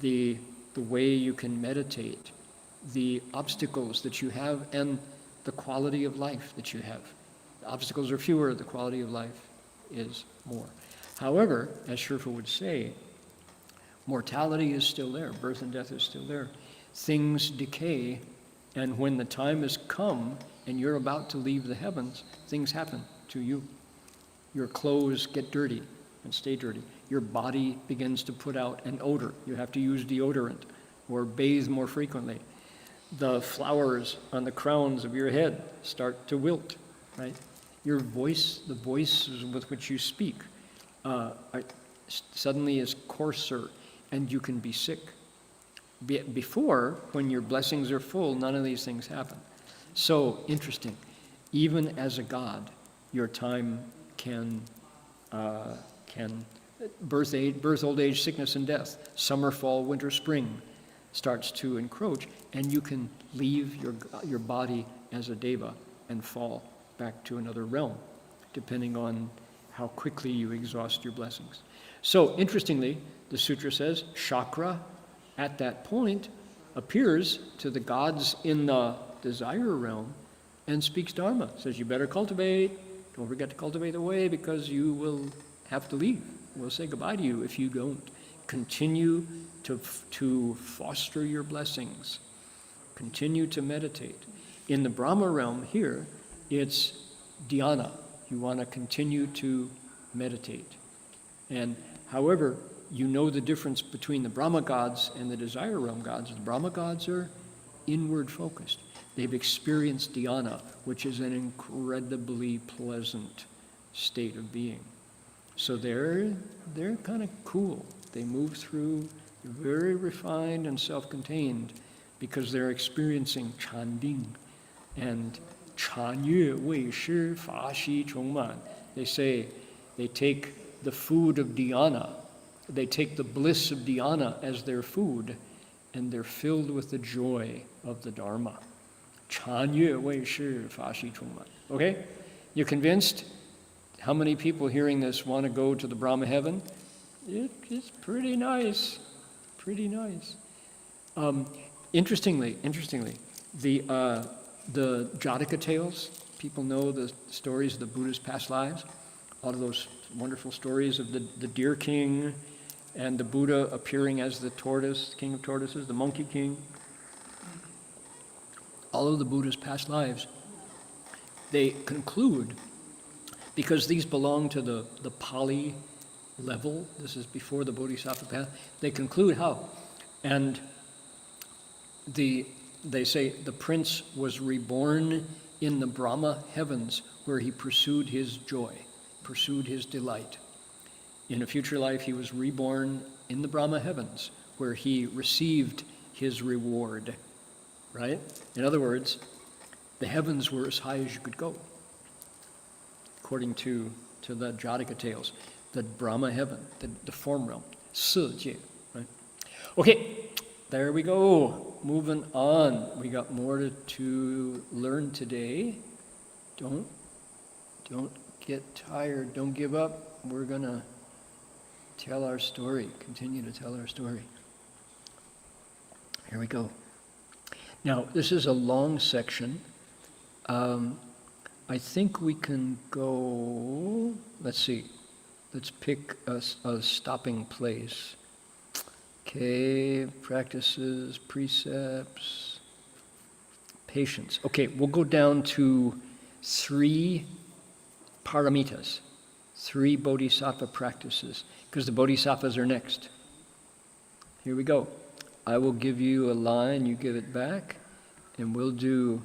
the the way you can meditate, the obstacles that you have, and the quality of life that you have. The obstacles are fewer, the quality of life is more. However, as Shifu would say, mortality is still there, birth and death is still there. Things decay, and when the time has come and you're about to leave the heavens, things happen to you. Your clothes get dirty and stay dirty. Your body begins to put out an odor. You have to use deodorant or bathe more frequently. The flowers on the crowns of your head start to wilt, right? Your voice, the voice with which you speak, suddenly is coarser, and you can be sick. Before, when your blessings are full, none of these things happen. So, interesting. Even as a god, your time can birth, old age, sickness, and death, summer, fall, winter, spring, starts to encroach, and you can leave your body as a deva and fall back to another realm, depending on how quickly you exhaust your blessings. So, interestingly, the sutra says, chakra, at that point, appears to the gods in the desire realm and speaks Dharma. Says, you better cultivate, don't forget to cultivate the way, because you will have to leave. We'll say goodbye to you if you don't. Continue to foster your blessings. Continue to meditate. In the Brahma realm here, it's dhyana. You want to continue to meditate. And however, you know the difference between the Brahma gods and the desire realm gods. The Brahma gods are inward focused. They've experienced dhyana, which is an incredibly pleasant state of being. So they're kind of cool. They move through, very refined and self-contained, because they're experiencing Chanding and Chanyue Wei Shi Fa Xi Chong Man. They say they take the food of dhyana, they take the bliss of dhyana as their food, and they're filled with the joy of the Dharma. Chanyue Wei Shi Fa Xi Chong Man. Okay? You convinced? How many people hearing this want to go to the Brahma heaven? It's pretty nice. Pretty nice. Interestingly, the Jataka tales, people know the stories of the Buddha's past lives, all of those wonderful stories of the deer king and the Buddha appearing as the tortoise, king of tortoises, the monkey king. All of the Buddha's past lives, they conclude, because these belong to the Pali level, this is before the Bodhisattva path, they conclude how? And they say the prince was reborn in the Brahma heavens, where he pursued his joy, pursued his delight. In a future life, he was reborn in the Brahma heavens, where he received his reward, right? In other words, the heavens were as high as you could go, according to the Jataka tales. The Brahma heaven, the form realm, 世界, right? Okay, there we go. Moving on. We got more to learn today. Don't get tired. Don't give up. We're going to tell our story, continue to tell our story. Here we go. Now, this is a long section. I think we can go, let's see. Let's pick a stopping place. Okay, practices, precepts, patience. Okay, we'll go down to 3 paramitas, 3 bodhisattva practices, because the bodhisattvas are next. Here we go. I will give you a line, you give it back, and we'll do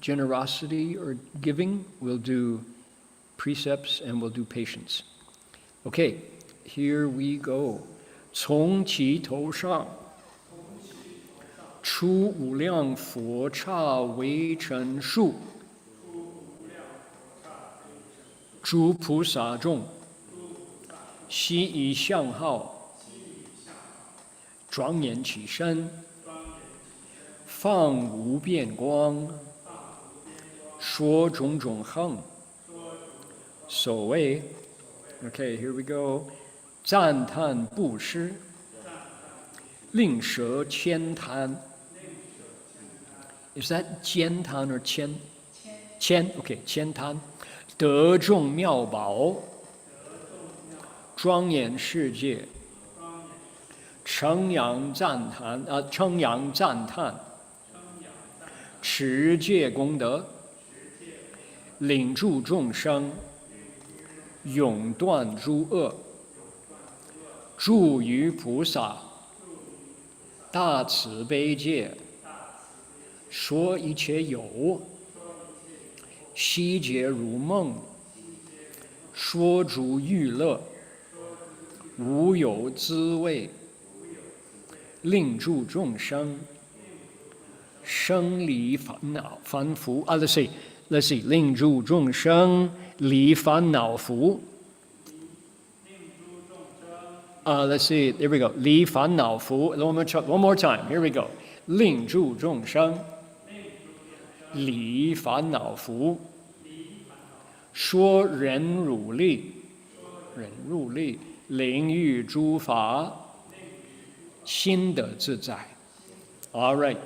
generosity or giving, we'll do precepts, and we'll do patience. Okay, here we go. 从其头上出无量佛刹为尘数，诸菩萨众悉以相好庄严其身，放无边光，说种种行。所谓 Okay, here we go. 赞叹布施，令舍千贪. Is that 兼贪 or 千? 千 okay, 千贪. 得众妙宝, 庄严世界, 称扬赞叹, 持戒功德, 领助众生, 永断诸恶, 住于菩萨, 大慈悲戒, 说一切有, 悉皆如梦, 说诸欲乐, 无有滋味, 令助众生, 生离烦恼凡夫. Let's see. 令助众生离烦恼福. Let's see. There we go. 离烦恼福. One more time. Here we go. 令助众生离烦恼福. 说忍辱力. 领遇诸法. 心得自在. All right.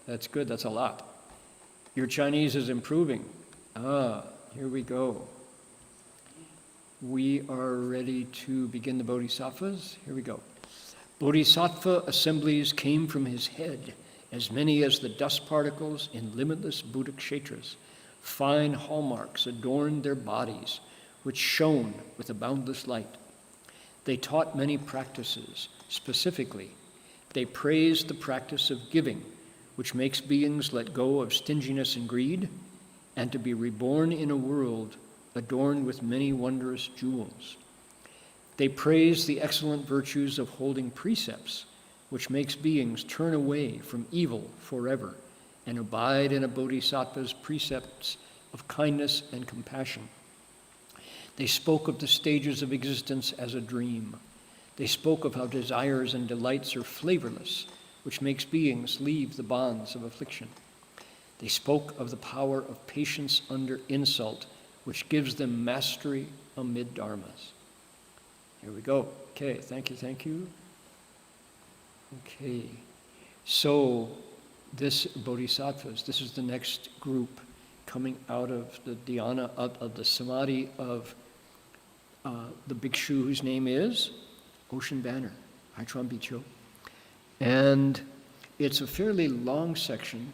That's good. That's a lot. Your Chinese is improving. Here we go. We are ready to begin the Bodhisattvas. Here we go. Bodhisattva assemblies came from his head, as many as the dust particles in limitless Buddha kshetras. Fine hallmarks adorned their bodies, which shone with a boundless light. They taught many practices. Specifically, they praised the practice of giving, which makes beings let go of stinginess and greed, and to be reborn in a world adorned with many wondrous jewels. They praise the excellent virtues of holding precepts, which makes beings turn away from evil forever and abide in a bodhisattva's precepts of kindness and compassion. They spoke of the stages of existence as a dream. They spoke of how desires and delights are flavorless, which makes beings leave the bonds of affliction. They spoke of the power of patience under insult, which gives them mastery amid dharmas. Here we go. Okay, thank you. Okay, so this bodhisattvas, this is the next group coming out of the dhyana, of the samadhi of the bhikshu whose name is Ocean Banner, Haitron Bicho. And it's a fairly long section.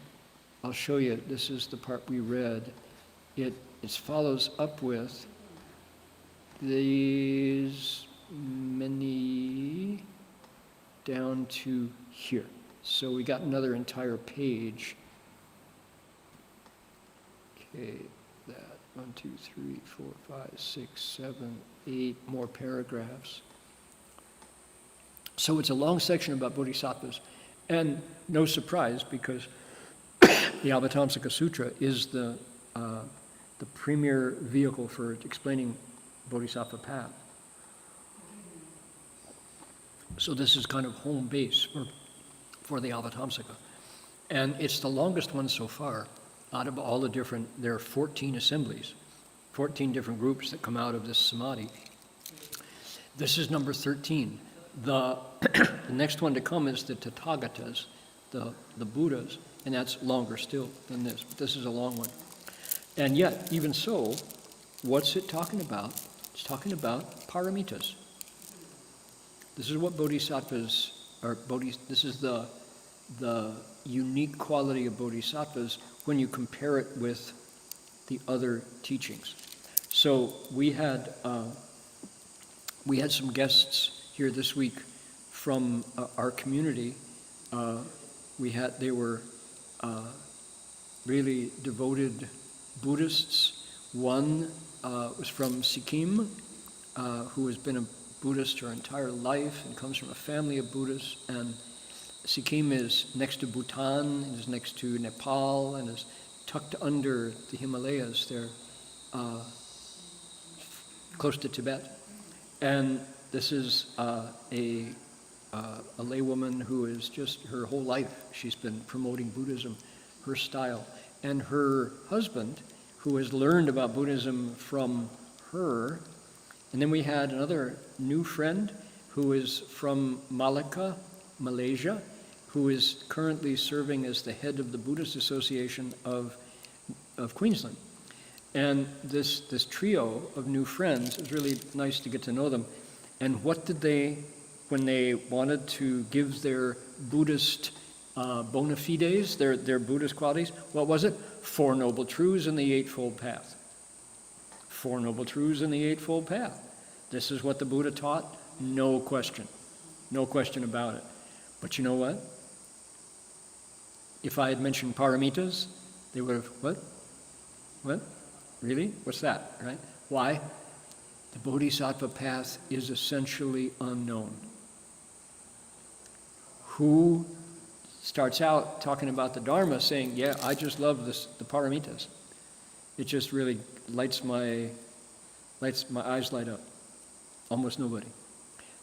I'll show you, this is the part we read. It follows up with these many down to here. So we got another entire page. Okay, that 1, 2, 3, 4, 5, 6, 7, 8 more paragraphs. So it's a long section about bodhisattvas, and no surprise because the Avatamsaka Sutra is the premier vehicle for explaining bodhisattva path. So this is kind of home base for the Avatamsaka. And it's the longest one so far out of all the different, there are 14 assemblies, 14 different groups that come out of this samadhi. This is number 13. The next one to come is the Tathagatas, the Buddhas, and that's longer still than this, but this is a long one. And yet, even so, what's it talking about? It's talking about paramitas. This is what bodhisattvas are. This is the unique quality of bodhisattvas when you compare it with the other teachings. So we had some guests here this week from our community. They were really devoted Buddhists. One was from Sikkim, who has been a Buddhist her entire life and comes from a family of Buddhists. And Sikkim is next to Bhutan, is next to Nepal, and is tucked under the Himalayas there, close to Tibet. And this is a laywoman who is just her whole life she's been promoting Buddhism, her style. And her husband, who has learned about Buddhism from her. And then we had another new friend who is from Malacca, Malaysia, who is currently serving as the head of the Buddhist Association of Queensland. And this trio of new friends, it was really nice to get to know them. And what did they, when they wanted to give their Buddhist bona fides, their Buddhist qualities, what was it? 4 Noble Truths and the Eightfold Path. 4 Noble Truths and the Eightfold Path. This is what the Buddha taught, no question. No question about it. But you know what? If I had mentioned paramitas, they would have, what? What? Really? What's that, right? Why? The Bodhisattva path is essentially unknown. Who starts out talking about the Dharma saying, yeah, I just love the paramitas. It just really lights my eyes light up. Almost nobody.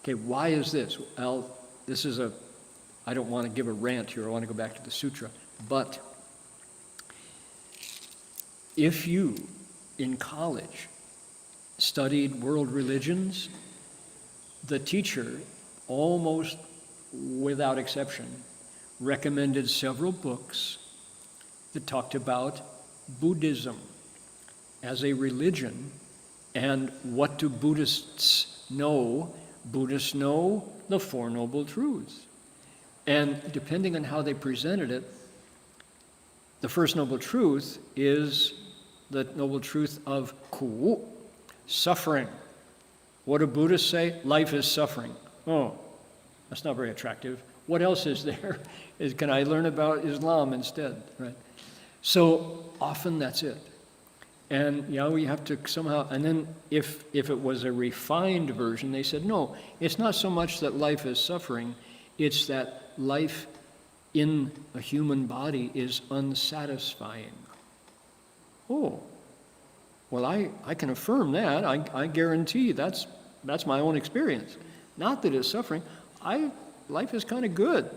Okay, why is this? Well, I don't want to give a rant here, I want to go back to the sutra, but if you, in college, studied world religions, the teacher, almost without exception, recommended several books that talked about Buddhism as a religion and what do Buddhists know? Buddhists know the 4 Noble Truths. And depending on how they presented it, the first Noble Truth is the Noble Truth of ku, suffering. What do Buddhists say? Life is suffering. Oh, that's not very attractive. What else is there? Can I learn about Islam instead? Right? So often that's it. And we have to somehow, and then if it was a refined version, they said, no, it's not so much that life is suffering, it's that life in a human body is unsatisfying. Oh, well, I can affirm that. I guarantee that's my own experience. Not that it's suffering. Life is kind of good.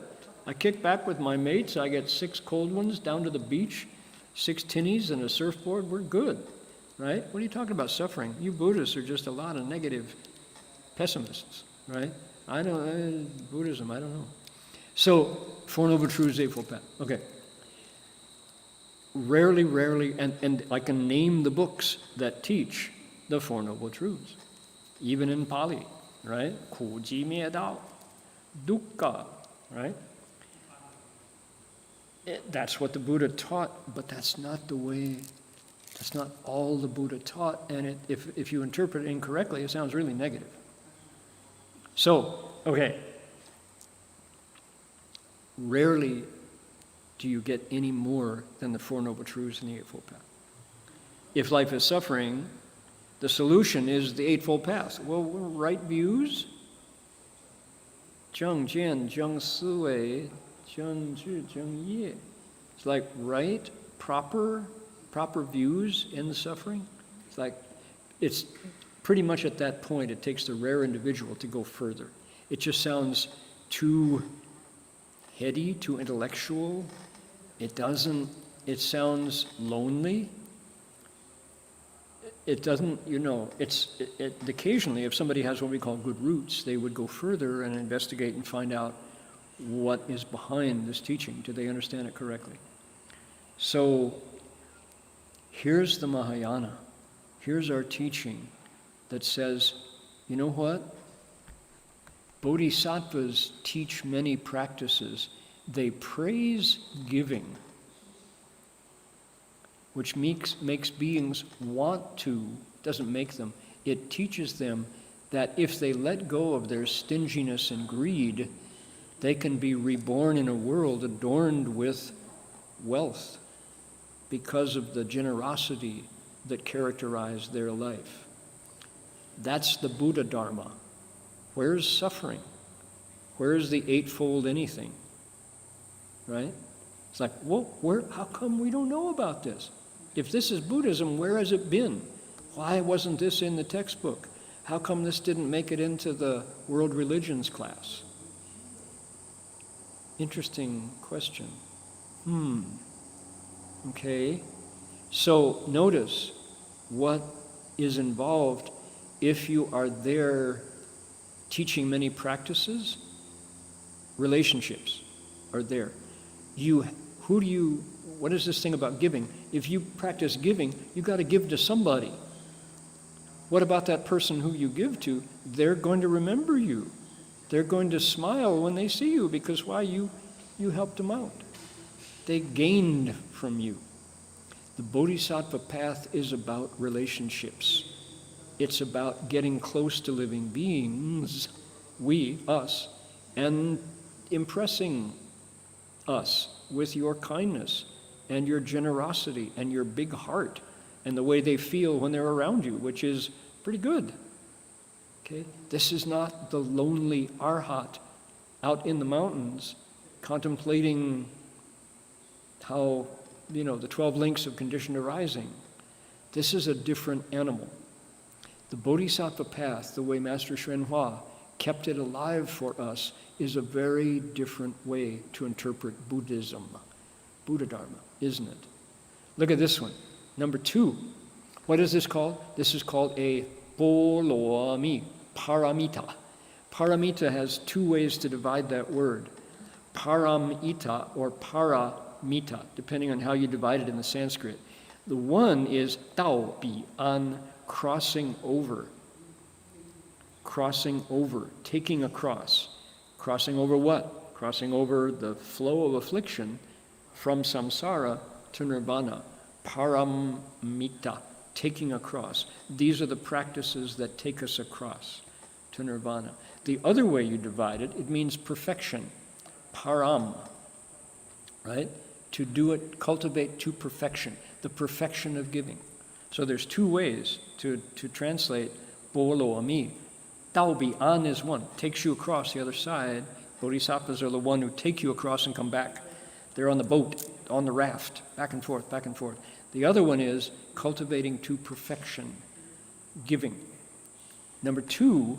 I kick back with my mates. I get 6 cold ones down to the beach, 6 tinnies and a surfboard. We're good, right? What are you talking about suffering? You Buddhists are just a lot of negative pessimists, right? Buddhism, I don't know. So, 4 Noble Truths, Eightfold Path. Okay. Rarely, and I can name the books that teach the 4 Noble Truths, even in Pali, right? Ku ji mie dao, dukkha, right? That's what the Buddha taught, but that's not all the Buddha taught, and if you interpret it incorrectly, it sounds really negative. So, okay. Rarely do you get any more than the 4 Noble Truths and the Eightfold Path. If life is suffering, the solution is the Eightfold Path. Well, right views, zheng jian, zheng siwei, zheng zhi, zheng ye. It's like right, proper views in the suffering. It's pretty much at that point, it takes the rare individual to go further. It just sounds too heady, too intellectual. It sounds lonely. It doesn't, occasionally if somebody has what we call good roots, they would go further and investigate and find out what is behind this teaching. Do they understand it correctly? So here's the Mahayana. Here's our teaching that says, you know what? Bodhisattvas teach many practices. They praise giving, which makes beings want to, doesn't make them. It teaches them that if they let go of their stinginess and greed, they can be reborn in a world adorned with wealth because of the generosity that characterized their life. That's the Buddha Dharma. Where's suffering? Where's the eightfold anything? Right? It's like, well, how come we don't know about this? If this is Buddhism, where has it been? Why wasn't this in the textbook? How come this didn't make it into the world religions class? Interesting question. Okay. So notice what is involved if you are there teaching many practices. relationships are there. What is this thing about giving? If you practice giving, you got to give to somebody. What about that person who you give to? They're going to remember you. They're going to smile when they see you because why? You helped them out. They gained from you. The Bodhisattva path is about relationships. It's about getting close to living beings, we, us, and impressing us with your kindness and your generosity and your big heart and the way they feel when they're around you, which is pretty good. Okay? This is not the lonely arhat out in the mountains contemplating how, the 12 links of conditioned arising. This is a different animal. The Bodhisattva path, the way Master Hsuan Hua kept it alive for us, is a very different way to interpret Buddhism, Buddha Dharma, isn't it? Look at this one. Number 2. What is this called? This is called a Polomi, paramita. Paramita has 2 ways to divide that word. Paramita or paramita, depending on how you divide it in the Sanskrit. The one is Dao Bi An, crossing over, taking across. Crossing over what? Crossing over the flow of affliction from samsara to nirvana. Paramita, taking across. These are the practices that take us across to nirvana. The other way you divide it, it means perfection. Param, right? To do it, cultivate to perfection, the perfection of giving. So there's 2 ways to translate Bolo Ami. Dao Bi An is one, takes you across the other side. Bodhisattvas are the one who take you across and come back. They're on the boat, on the raft, back and forth, back and forth. The other one is cultivating to perfection, giving. Number 2,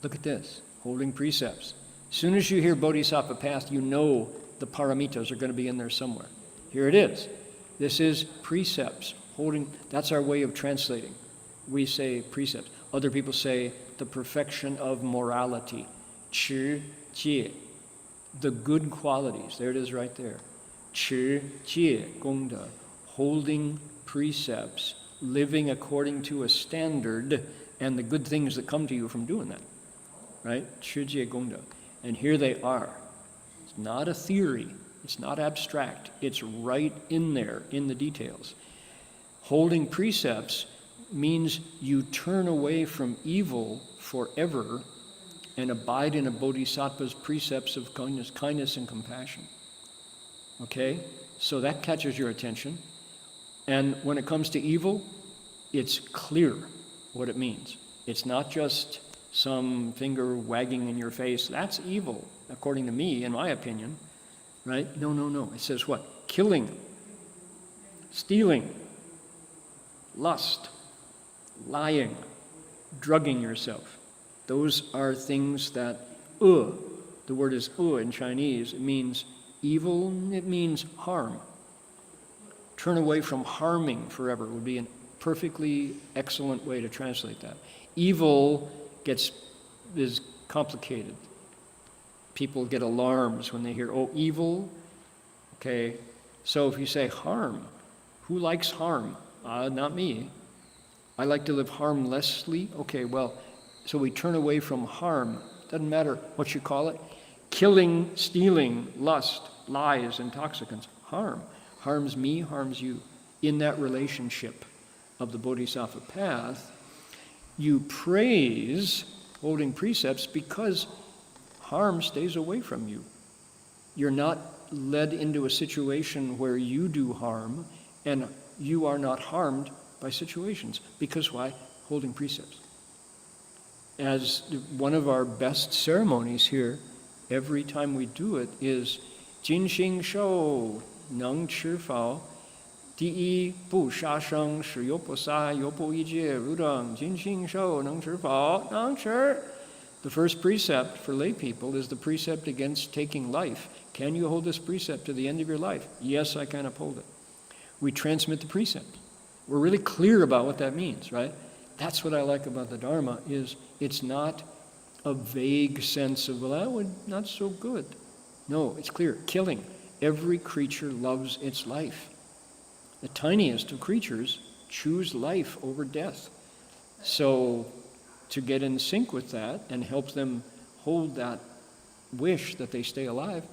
look at this, holding precepts. As soon as you hear Bodhisattva path, you know the paramitas are going to be in there somewhere. Here it is. This is precepts, holding, that's our way of translating. We say precepts. Other people say the perfection of morality, Chi Jie, the good qualities. There it is right there. Chi Jie Gongda, holding precepts, living according to a standard, and the good things that come to you from doing that. Right? Chi Jie Gongda. And here they are. It's not a theory. It's not abstract. It's right in there, in the details. Holding precepts means you turn away from evil forever and abide in a bodhisattva's precepts of kindness and compassion. Okay? So that catches your attention. And when it comes to evil, it's clear what it means. It's not just some finger wagging in your face. That's evil, according to me, in my opinion. Right? No. It says what? Killing, stealing, lust, lying, drugging yourself. Those are things that, the word is in Chinese. It means evil, it means harm. Turn away from harming forever would be a perfectly excellent way to translate that. Evil is complicated. People get alarms when they hear, evil. Okay, so if you say harm, who likes harm? Not me. I like to live harmlessly. Okay, well, so we turn away from harm. Doesn't matter what you call it. Killing, stealing, lust, lies, intoxicants, harm. Harms me, harms you. In that relationship of the Bodhisattva path, you praise holding precepts because harm stays away from you. You're not led into a situation where you do harm, and you are not harmed by situations. Because why? Holding precepts. As one of our best ceremonies here, every time we do it, is Jin Xing Shou Neng Chi Fao Di Yi Bu Sha Sheng Shi Yo Po Sa Yo Po Yi Jie Ru Deng Jin Xing Shou Neng Chi Fao Neng Chi. The first precept for lay people is the precept against taking life. Can you hold this precept to the end of your life? Yes, I can uphold it. We transmit the precept. We're really clear about what that means, right? That's what I like about the Dharma, is it's not a vague sense of, well, that would not so good. No, it's clear. Killing. Every creature loves its life. The tiniest of creatures choose life over death. So to get in sync with that and help them hold that wish that they stay alive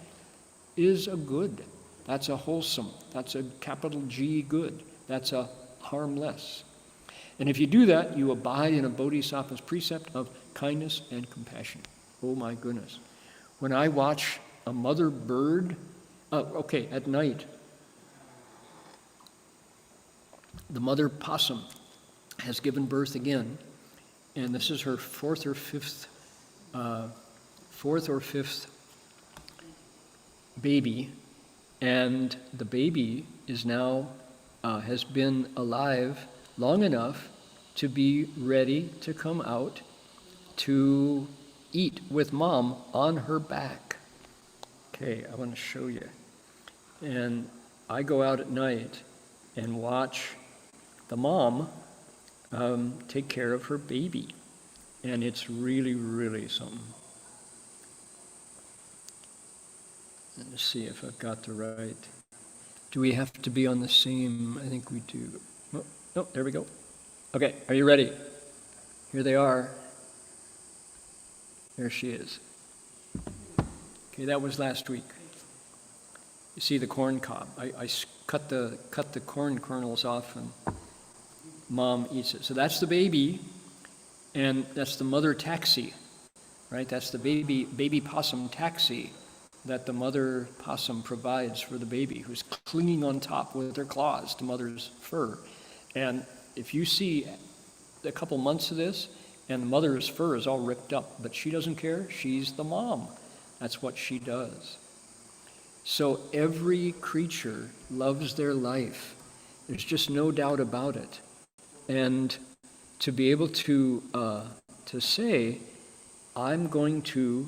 is a good. That's a wholesome. That's a capital G good. That's a harmless. And if you do that, you abide in a bodhisattva's precept of kindness and compassion. Oh my goodness. When I watch a mother bird, at night, the mother possum has given birth again, and this is her fourth or fifth baby, and the baby is now has been alive long enough to be ready to come out to eat with mom on her back. Okay, I want to show you. And I go out at night and watch the mom take care of her baby. And it's really, really something. Let's see if I've got the right. Do we have to be on the same? I think we do. Oh, there we go. Okay, are you ready? Here they are. There she is. Okay, that was last week. You see the corn cob. I cut the corn kernels off and mom eats it. So that's the baby, and that's the mother taxi, right? That's the baby possum taxi that the mother possum provides for the baby, who's clinging on top with her claws to mother's fur. And if you see a couple months of this, and the mother's fur is all ripped up, but she doesn't care. She's the mom. That's what she does. So every creature loves their life. There's just no doubt about it. And to be able to say, I'm going to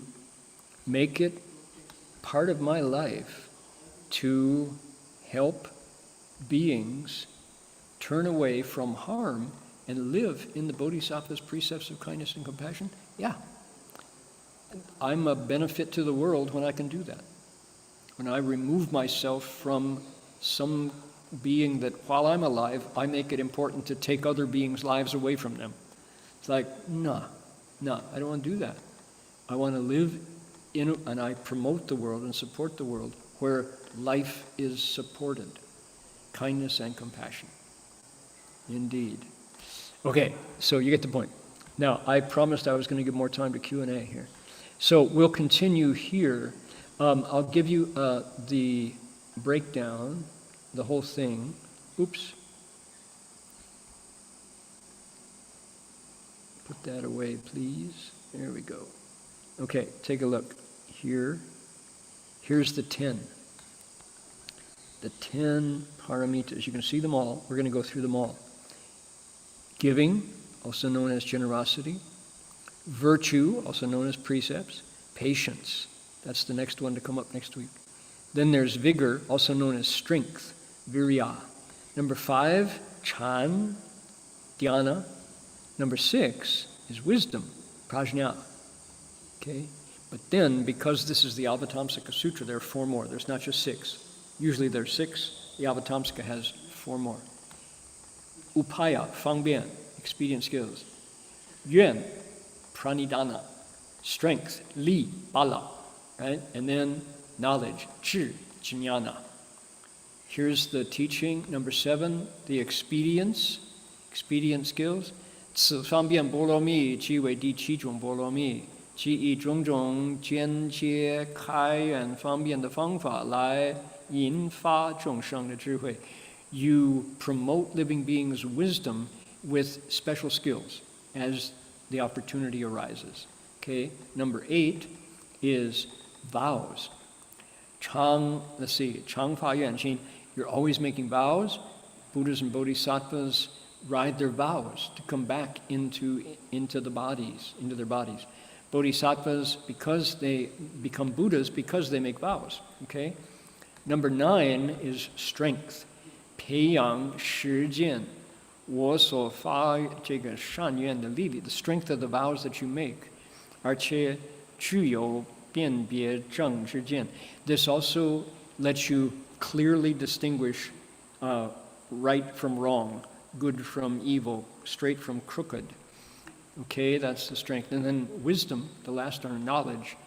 make it part of my life to help beings turn away from harm and live in the Bodhisattva's precepts of kindness and compassion, yeah. I'm a benefit to the world when I can do that. When I remove myself from some being that while I'm alive, I make it important to take other beings' lives away from them. It's like, no, I don't want to do that. I want to live in, and I promote the world and support the world where life is supported. Kindness and compassion. Indeed. Okay, so you get the point. Now, I promised I was going to give more time to Q&A here. So we'll continue here. I'll give you the breakdown, the whole thing. Oops. Put that away, please. There we go. Okay, take a look. Here. Here's the 10. The 10 paramitas. You can see them all. We're going to go through them all. Giving, also known as generosity. Virtue, also known as precepts. Patience. That's the next one to come up next week. Then there's vigor, also known as strength. Virya. Number 5, chan, dhyana. Number 6 is wisdom, prajna. Okay? But then, because this is the Avatamsaka Sutra, there are 4 more. There's not just 6. Usually there's 6. The Avatamsaka has 4 more. Upaya, fangbian, expedient skills. Yuan, pranidhana, strength, li, bala, right? And then knowledge, zhi, jnana. Here's the teaching, number 7, the expedient skills. 此方便波罗蜜即为第7种波罗蜜，即以种种间接开源方便的方法来引发众生的智慧。You promote living beings' wisdom with special skills as the opportunity arises. Okay, number 8 is vows. Chang fa yuan xin. You're always making vows. Buddhas and bodhisattvas ride their vows to come back into their bodies. Bodhisattvas, because they become Buddhas, because they make vows. Okay? Number 9 is strength. 培养实践我所发这个善愿的力量, the strength of the vows that you make 而且具有辨别正之见. This also lets you clearly distinguish right from wrong, good from evil, straight from crooked. Okay, that's the strength. And then wisdom, the last are knowledge,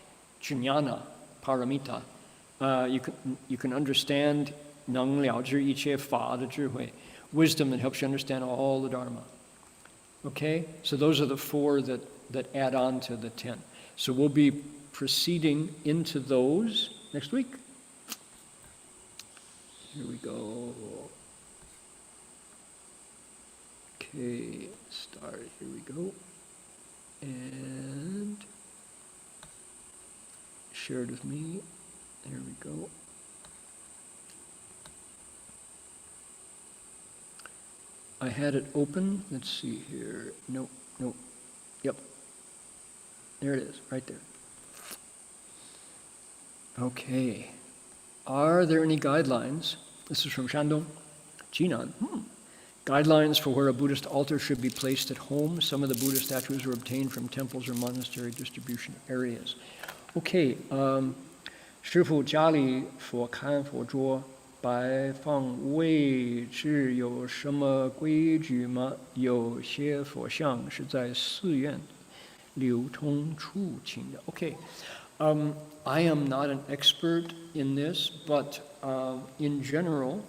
jnana, paramita. You can understand 能了知一切法的智慧. Wisdom that helps you understand all the Dharma. Okay, so those are the 4 that add on to the 10. So we'll be proceeding into those next week. Here we go. Okay, start. Here we go. And share it with me. There we go. I had it open. Let's see here. No. Yep. There it is, right there. Okay. Are there any guidelines? This is from Shandong, Jinan. Guidelines for where a Buddhist altar should be placed at home. Some of the Buddha statues were obtained from temples or monastery distribution areas. Okay. 师父家里所看佛桌摆放位置有什么规矩吗？有些佛像是在寺院流通处请的。Okay, I am not an expert in this, but in general,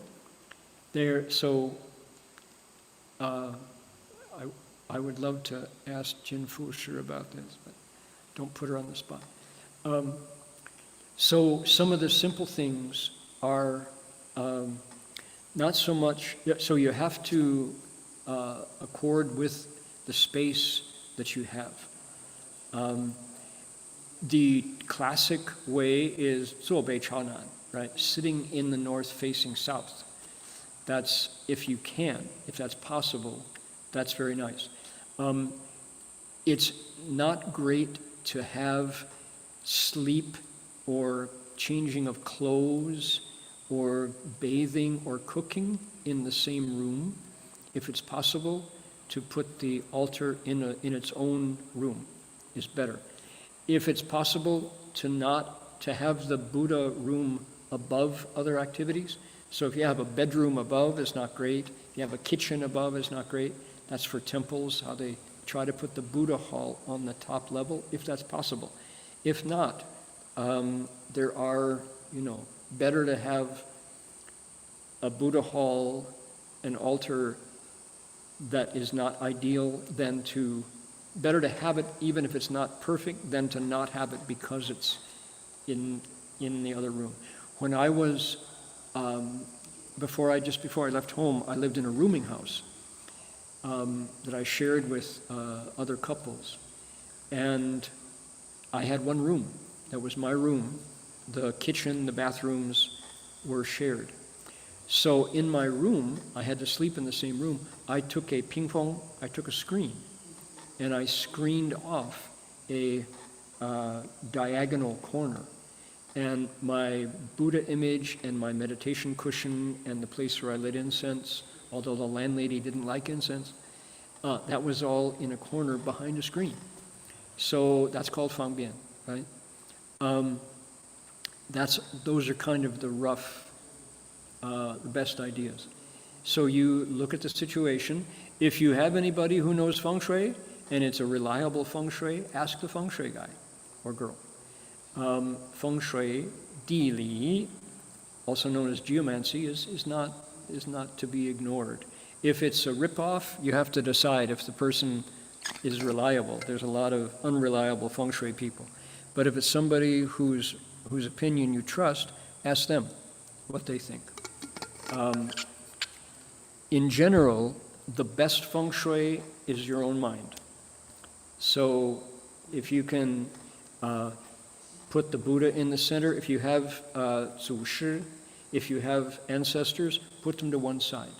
I would love to ask Jin Fu Shi about this, but don't put her on the spot. So some of the simple things are not so much, so you have to accord with the space that you have. The classic way is 坐北朝南, right? Sitting in the north facing south. That's, if you can, if that's possible, that's very nice. It's not great to have sleep or changing of clothes or bathing or cooking in the same room. If it's possible, to put the altar in its own room is better. If it's possible to have the Buddha room above other activities, so if you have a bedroom above, it's not great. If you have a kitchen above, it's not great. That's for temples, how they try to put the Buddha hall on the top level, if that's possible. If not, there are, better to have a Buddha hall, an altar that is not ideal than better to have it even if it's not perfect than to not have it because it's in the other room. When I was, before I left home, I lived in a rooming house that I shared with other couples. And I had one room. That was my room. The kitchen, the bathrooms were shared. So in my room, I had to sleep in the same room. I took a pingpong, I took a screen, and I screened off a diagonal corner. And my Buddha image and my meditation cushion and the place where I lit incense, although the landlady didn't like incense, that was all in a corner behind a screen. So that's called fangbian, right? Those are kind of the rough, the best ideas. So you look at the situation. If you have anybody who knows feng shui, and it's a reliable feng shui, ask the feng shui guy or girl. Feng shui, di li, also known as geomancy, is not to be ignored. If it's a ripoff, you have to decide if the person is reliable. There's a lot of unreliable feng shui people. But if it's somebody whose opinion you trust, ask them what they think. In general, the best feng shui is your own mind. So if you can put the Buddha in the center, if you have 祖师, if you have ancestors, put them to one side.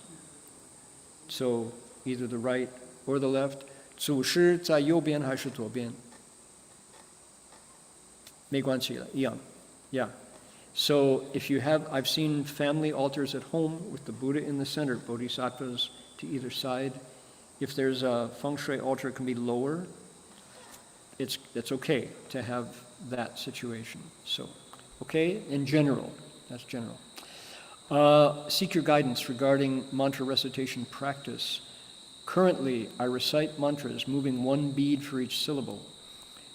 So either the right or the left. 祖师在右边还是左边？没关系了，一样。Yeah. So if you have, I've seen family altars at home with the Buddha in the center, bodhisattvas to either side. If there's a feng shui altar, it can be lower. it's okay to have that situation. So, okay, in general, that's general. Seek your guidance regarding mantra recitation practice. Currently, I recite mantras moving one bead for each syllable.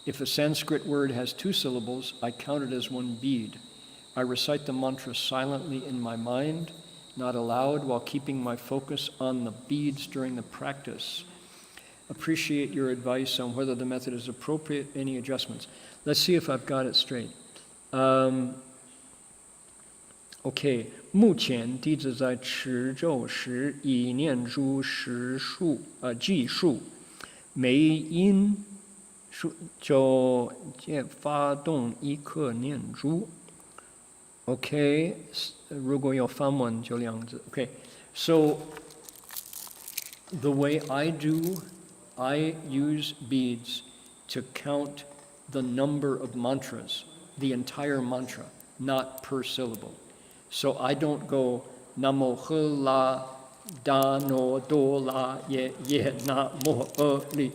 If a Sanskrit word has 2 syllables, I count it as one bead. I recite the mantra silently in my mind, not aloud, while keeping my focus on the beads during the practice. Appreciate your advice on whether the method is appropriate, any adjustments. Let's see if I've got it straight. OK, 目前弟子在持咒时以念珠计数，每音就发动一颗念珠。OK， 如果有梵文就这样子。OK， so the way I do, I use beads to count the number of mantras, the entire mantra, not per syllable. So I don't go Namo He La Da No Do La Ye Ye Namo Li.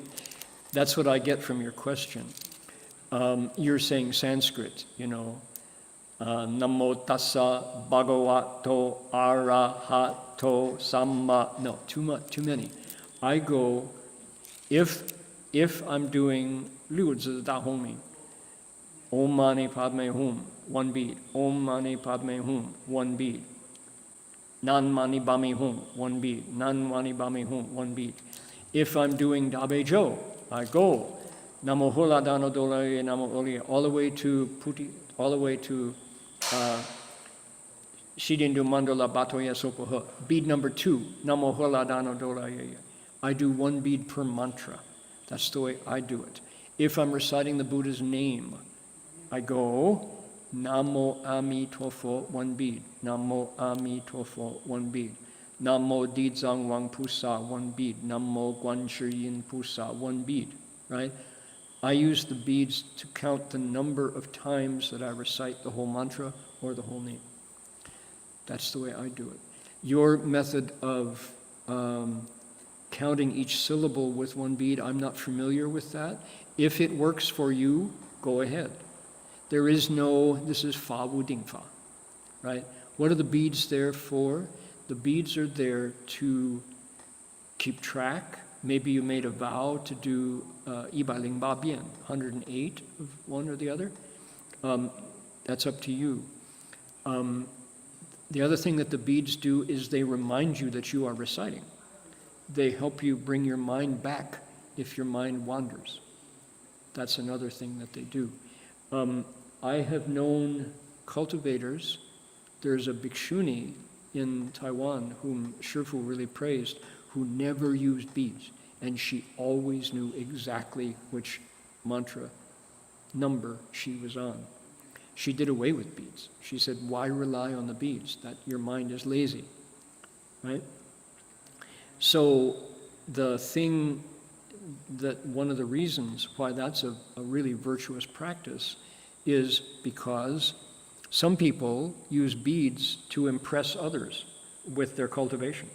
That's what I get from your question. You're saying Sanskrit, you know. Namo Tassa Bhagavato Arahato Samma. No, too many. I go, if I'm doing 六字大轰鸣, Om Mani Padme Hum, 1 bead. Om Mani Padme Hum, 1 bead. Nan Mani Bami Hum, 1 bead. Nan Mani Bami Hum, 1 bead. If I'm doing Dabe Jo, I go Namo Hula Dano Dolaye Namo Oliya, all the way to Puti, all the way to Shidindu Mandala Batoya Sopoha. Bead number 2, Namo Hula Dano Dolaye. I do 1 bead per mantra. That's the way I do it. If I'm reciting the Buddha's name, I go Namo Amitofo, 1 bead. Namo Amitofo, 1 bead. Namo Didzang Wang Pusa, 1 bead. Namo Guan Shi Yin Pusa, 1 bead. Right? I use the beads to count the number of times that I recite the whole mantra or the whole name. That's the way I do it. Your method of counting each syllable with 1 bead, I'm not familiar with that. If it works for you, go ahead. There is no, this is Fa Wu Ding Fa, right? What are the beads there for? The beads are there to keep track. Maybe you made a vow to do 108 Ba Bian, 108 of one or the other. That's up to you. The other thing that the beads do is they remind you that you are reciting. They help you bring your mind back if your mind wanders. That's another thing that they do. I have known cultivators. There's a bhikshuni in Taiwan whom Shifu really praised, who never used beads, and she always knew exactly which mantra number she was on. She did away with beads. She said, why rely on the beads? That your mind is lazy, right? So the thing that one of the reasons why that's a really virtuous practice is because some people use beads to impress others with their cultivation.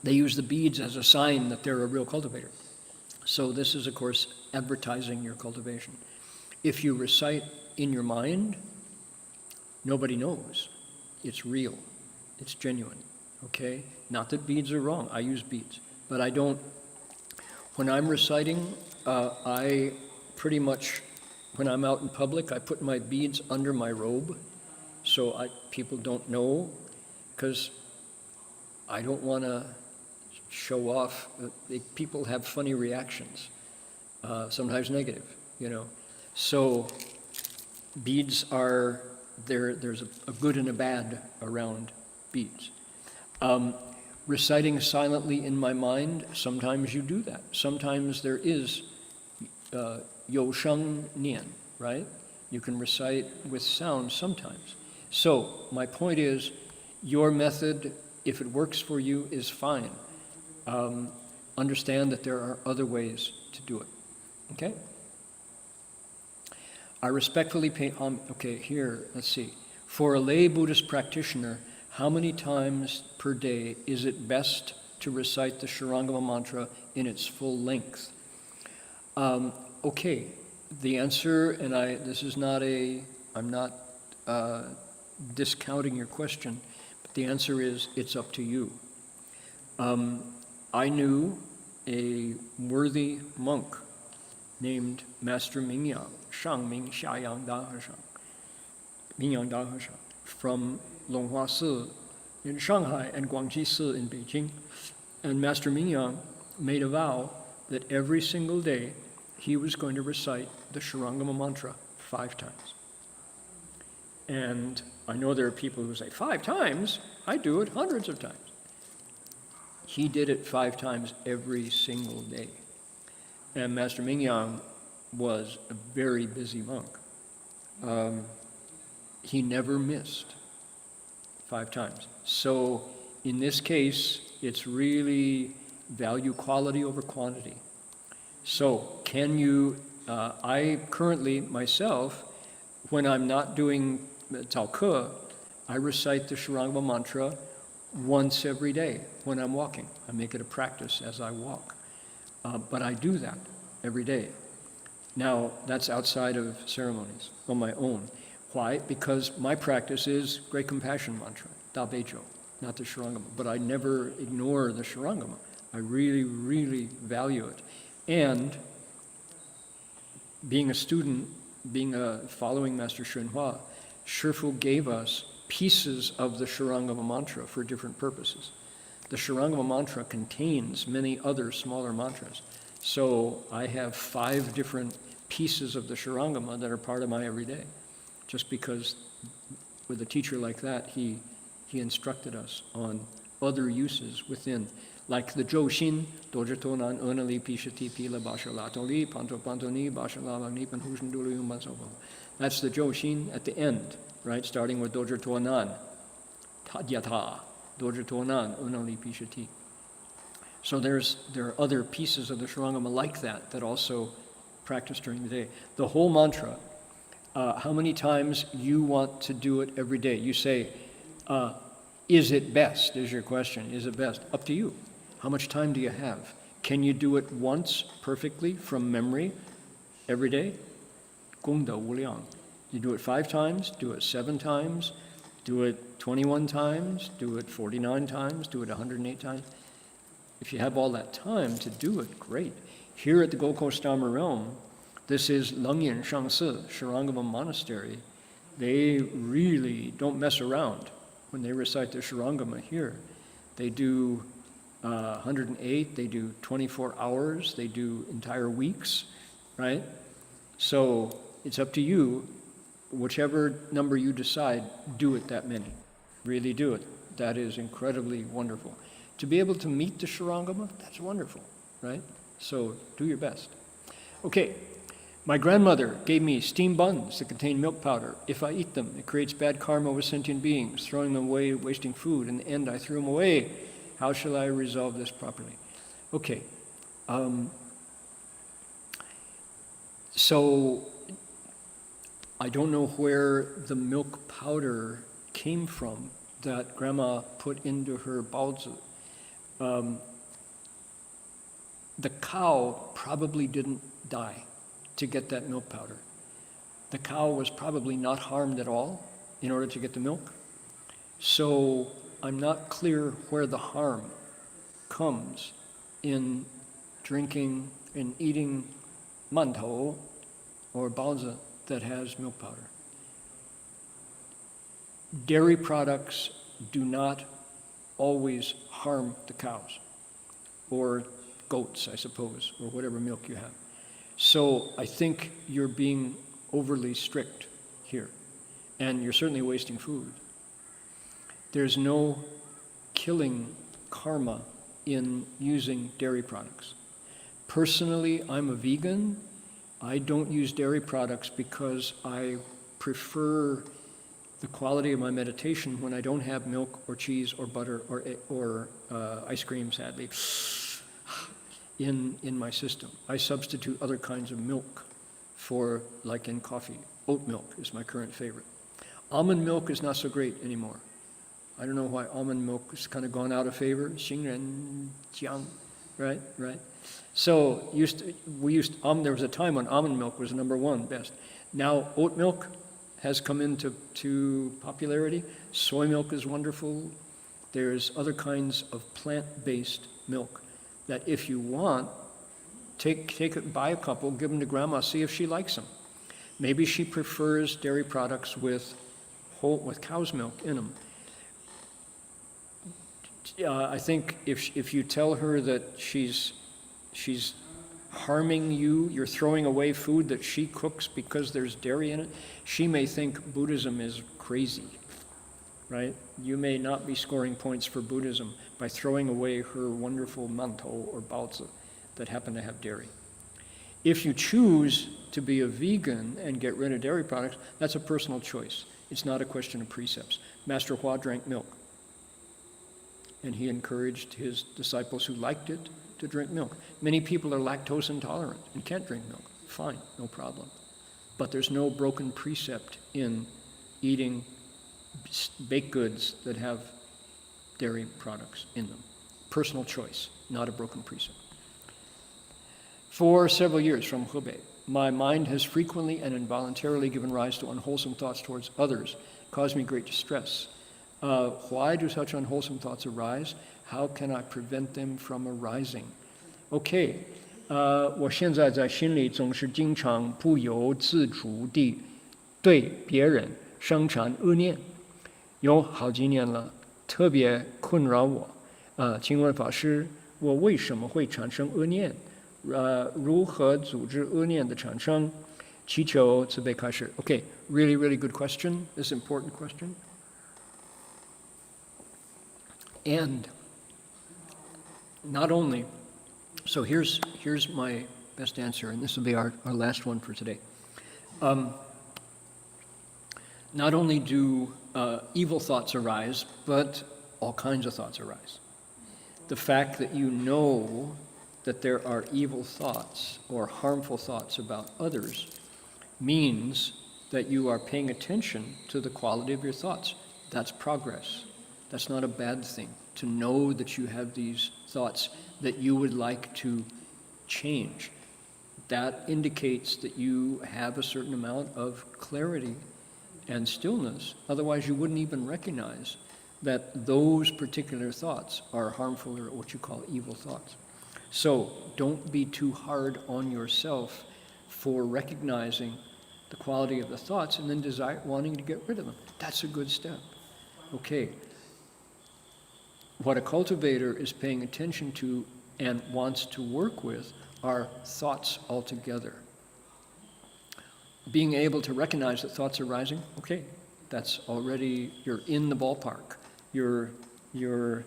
They use the beads as a sign that they're a real cultivator. So this is, of course, advertising your cultivation. If you recite in your mind, nobody knows. It's real. It's genuine. Okay? Not that beads are wrong. I use beads. But I don't, when I'm reciting, I pretty much, when I'm out in public, I put my beads under my robe so people don't know, because I don't want to show off. People have funny reactions, sometimes negative, you know. So beads are, there's a good and a bad around beads. Reciting silently in my mind, sometimes you do that. Sometimes there is Yo Sheng Nian, right? You can recite with sound sometimes. So my point is, your method, if it works for you, is fine. Understand that there are other ways to do it. Okay? I respectfully pay homage. Okay, here, let's see. For a lay Buddhist practitioner, how many times per day is it best to recite the Shurangama mantra in its full length. Okay, the answer, and this is not I'm not discounting your question, but the answer is it's up to you. I knew a worthy monk named Master Mingyang, Shangming Xiayang Dahashang, Mingyang Dahashang, from Longhua Si in Shanghai and Guangji Si in Beijing. And Master Mingyang made a vow that every single day he was going to recite the Shurangama mantra 5 times. And I know there are people who say, 5 times? I do it hundreds of times. He did it 5 times every single day. And Master Mingyang was a very busy monk. He never missed 5 times. So in this case, it's really value quality over quantity. So can you, I currently myself, when I'm not doing Tao Ke, I recite the Shurangama mantra once every day when I'm walking. I make it a practice as I walk. But I do that every day. Now, that's outside of ceremonies, on my own. Why? Because my practice is Great Compassion Mantra, Da Bejo, not the Shurangama. But I never ignore the Shurangama. I really, really value it. And being a student, following Master Shunhua, Shifu gave us pieces of the Shurangama mantra for different purposes. The Shurangama mantra contains many other smaller mantras. So I have 5 different pieces of the Shurangama that are part of my everyday. Just because with a teacher like that, he instructed us on other uses within, like the Zhou-Xin, Dojitonan, Unali, Pishati, Pila, Bashalatoli, Panto Pantoni, Bashalavagni, Panhushan, Duluyum, Bansovo. That's the Zhou-Xin at the end, right? Starting with Dojitonan, Tadyata, Dojitonan, Unali, Pishati. So there are other pieces of the Shurangama like that also practice during the day. The whole mantra, how many times you want to do it every day? You say, is it best, is your question. Is it best? Up to you. How much time do you have? Can you do it once perfectly from memory every day? Gongda Wuliang. You do it 5 times, do it 7 times, do it 21 times, do it 49 times, do it 108 times. If you have all that time to do it, great. Here at the Gokostama realm, this is Lengyan Shangsi, Shurangama Monastery. They really don't mess around when they recite the Shurangama here. They do 108, they do 24 hours, they do entire weeks, right? So it's up to you. Whichever number you decide, do it that many. Really do it. That is incredibly wonderful. To be able to meet the Shurangama, that's wonderful, right? So do your best. Okay, my grandmother gave me steam buns that contain milk powder. If I eat them, it creates bad karma with sentient beings, throwing them away, wasting food. In the end, I threw them away. How shall I resolve this properly? Okay, so I don't know where the milk powder came from that Grandma put into her baozi. The cow probably didn't die to get that milk powder. The cow was probably not harmed at all in order to get the milk. So I'm not clear where the harm comes in drinking and eating mantou or baozi that has milk powder. Dairy products do not always harm the cows, or goats, I suppose, or whatever milk you have. So I think you're being overly strict here, and you're certainly wasting food. There's no killing karma in using dairy products. Personally, I'm a vegan. I don't use dairy products because I prefer the quality of my meditation when I don't have milk or cheese or butter or ice cream, sadly, in my system. I substitute other kinds of milk for, like in coffee. Oat milk is my current favorite. Almond milk is not so great anymore. I don't know why almond milk has kind of gone out of favor. 行人姜, right? So there was a time when almond milk was number one best. Now oat milk has come into popularity. Soy milk is wonderful. There's other kinds of plant-based milk that if you want, take it, buy a couple, give them to grandma, see if she likes them. Maybe she prefers dairy products with cow's milk in them. I think if you tell her that she's harming you, you're throwing away food that she cooks because there's dairy in it, she may think Buddhism is crazy, right? You may not be scoring points for Buddhism by throwing away her wonderful mantou or baozi that happen to have dairy. If you choose to be a vegan and get rid of dairy products, that's a personal choice. It's not a question of precepts. Master Hua drank milk, and he encouraged his disciples who liked it to drink milk. Many people are lactose intolerant and can't drink milk. Fine, no problem. But there's no broken precept in eating baked goods that have dairy products in them. Personal choice, not a broken precept. For several years, from Hebei, my mind has frequently and involuntarily given rise to unwholesome thoughts towards others, caused me great distress. Why do such unwholesome thoughts arise? How can I prevent them from arising? Okay, 我现在在心里总是经常不由自主地对别人生产恶念，有好几年了，特别困扰我。请问法师，我为什么会产生恶念？如何阻止恶念的产生？祈求慈悲开示。Okay, really, really good question. This important question. And not only, so here's my best answer, and this will be our last one for today. Not only do evil thoughts arise, but all kinds of thoughts arise. The fact that you know that there are evil thoughts or harmful thoughts about others means that you are paying attention to the quality of your thoughts. That's progress. That's not a bad thing, to know that you have these thoughts that you would like to change. That indicates that you have a certain amount of clarity and stillness. Otherwise, you wouldn't even recognize that those particular thoughts are harmful or what you call evil thoughts. So don't be too hard on yourself for recognizing the quality of the thoughts and then wanting to get rid of them. That's a good step. Okay. What a cultivator is paying attention to and wants to work with are thoughts altogether. Being able to recognize that thoughts are rising, okay, that's already, you're in the ballpark. You're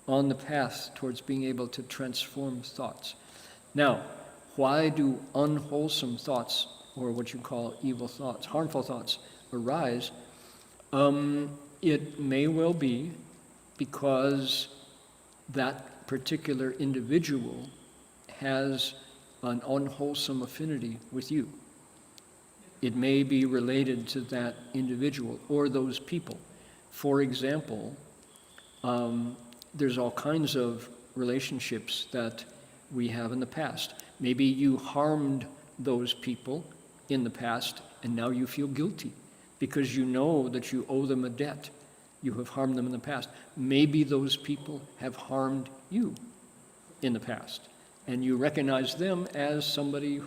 on the path towards being able to transform thoughts. Now, why do unwholesome thoughts, or what you call evil thoughts, harmful thoughts, arise? It may well be because that particular individual has an unwholesome affinity with you. It may be related to that individual or those people. For example, there's all kinds of relationships that we have in the past. Maybe you harmed those people in the past and now you feel guilty because you know that you owe them a debt. You have harmed them in the past. Maybe those people have harmed you in the past, and you recognize them as somebody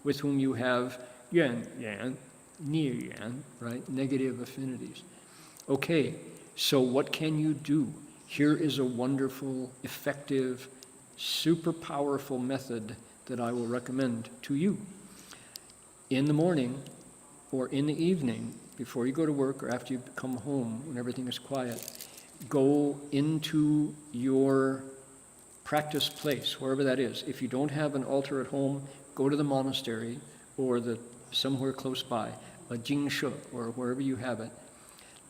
with whom you have yuan, ni yuan, right? Negative affinities. Okay, so what can you do? Here is a wonderful, effective, super powerful method that I will recommend to you. In the morning or in the evening, before you go to work or after you come home, when everything is quiet, go into your practice place, wherever that is. If you don't have an altar at home, go to the monastery or somewhere close by, a jingshe or wherever you have it.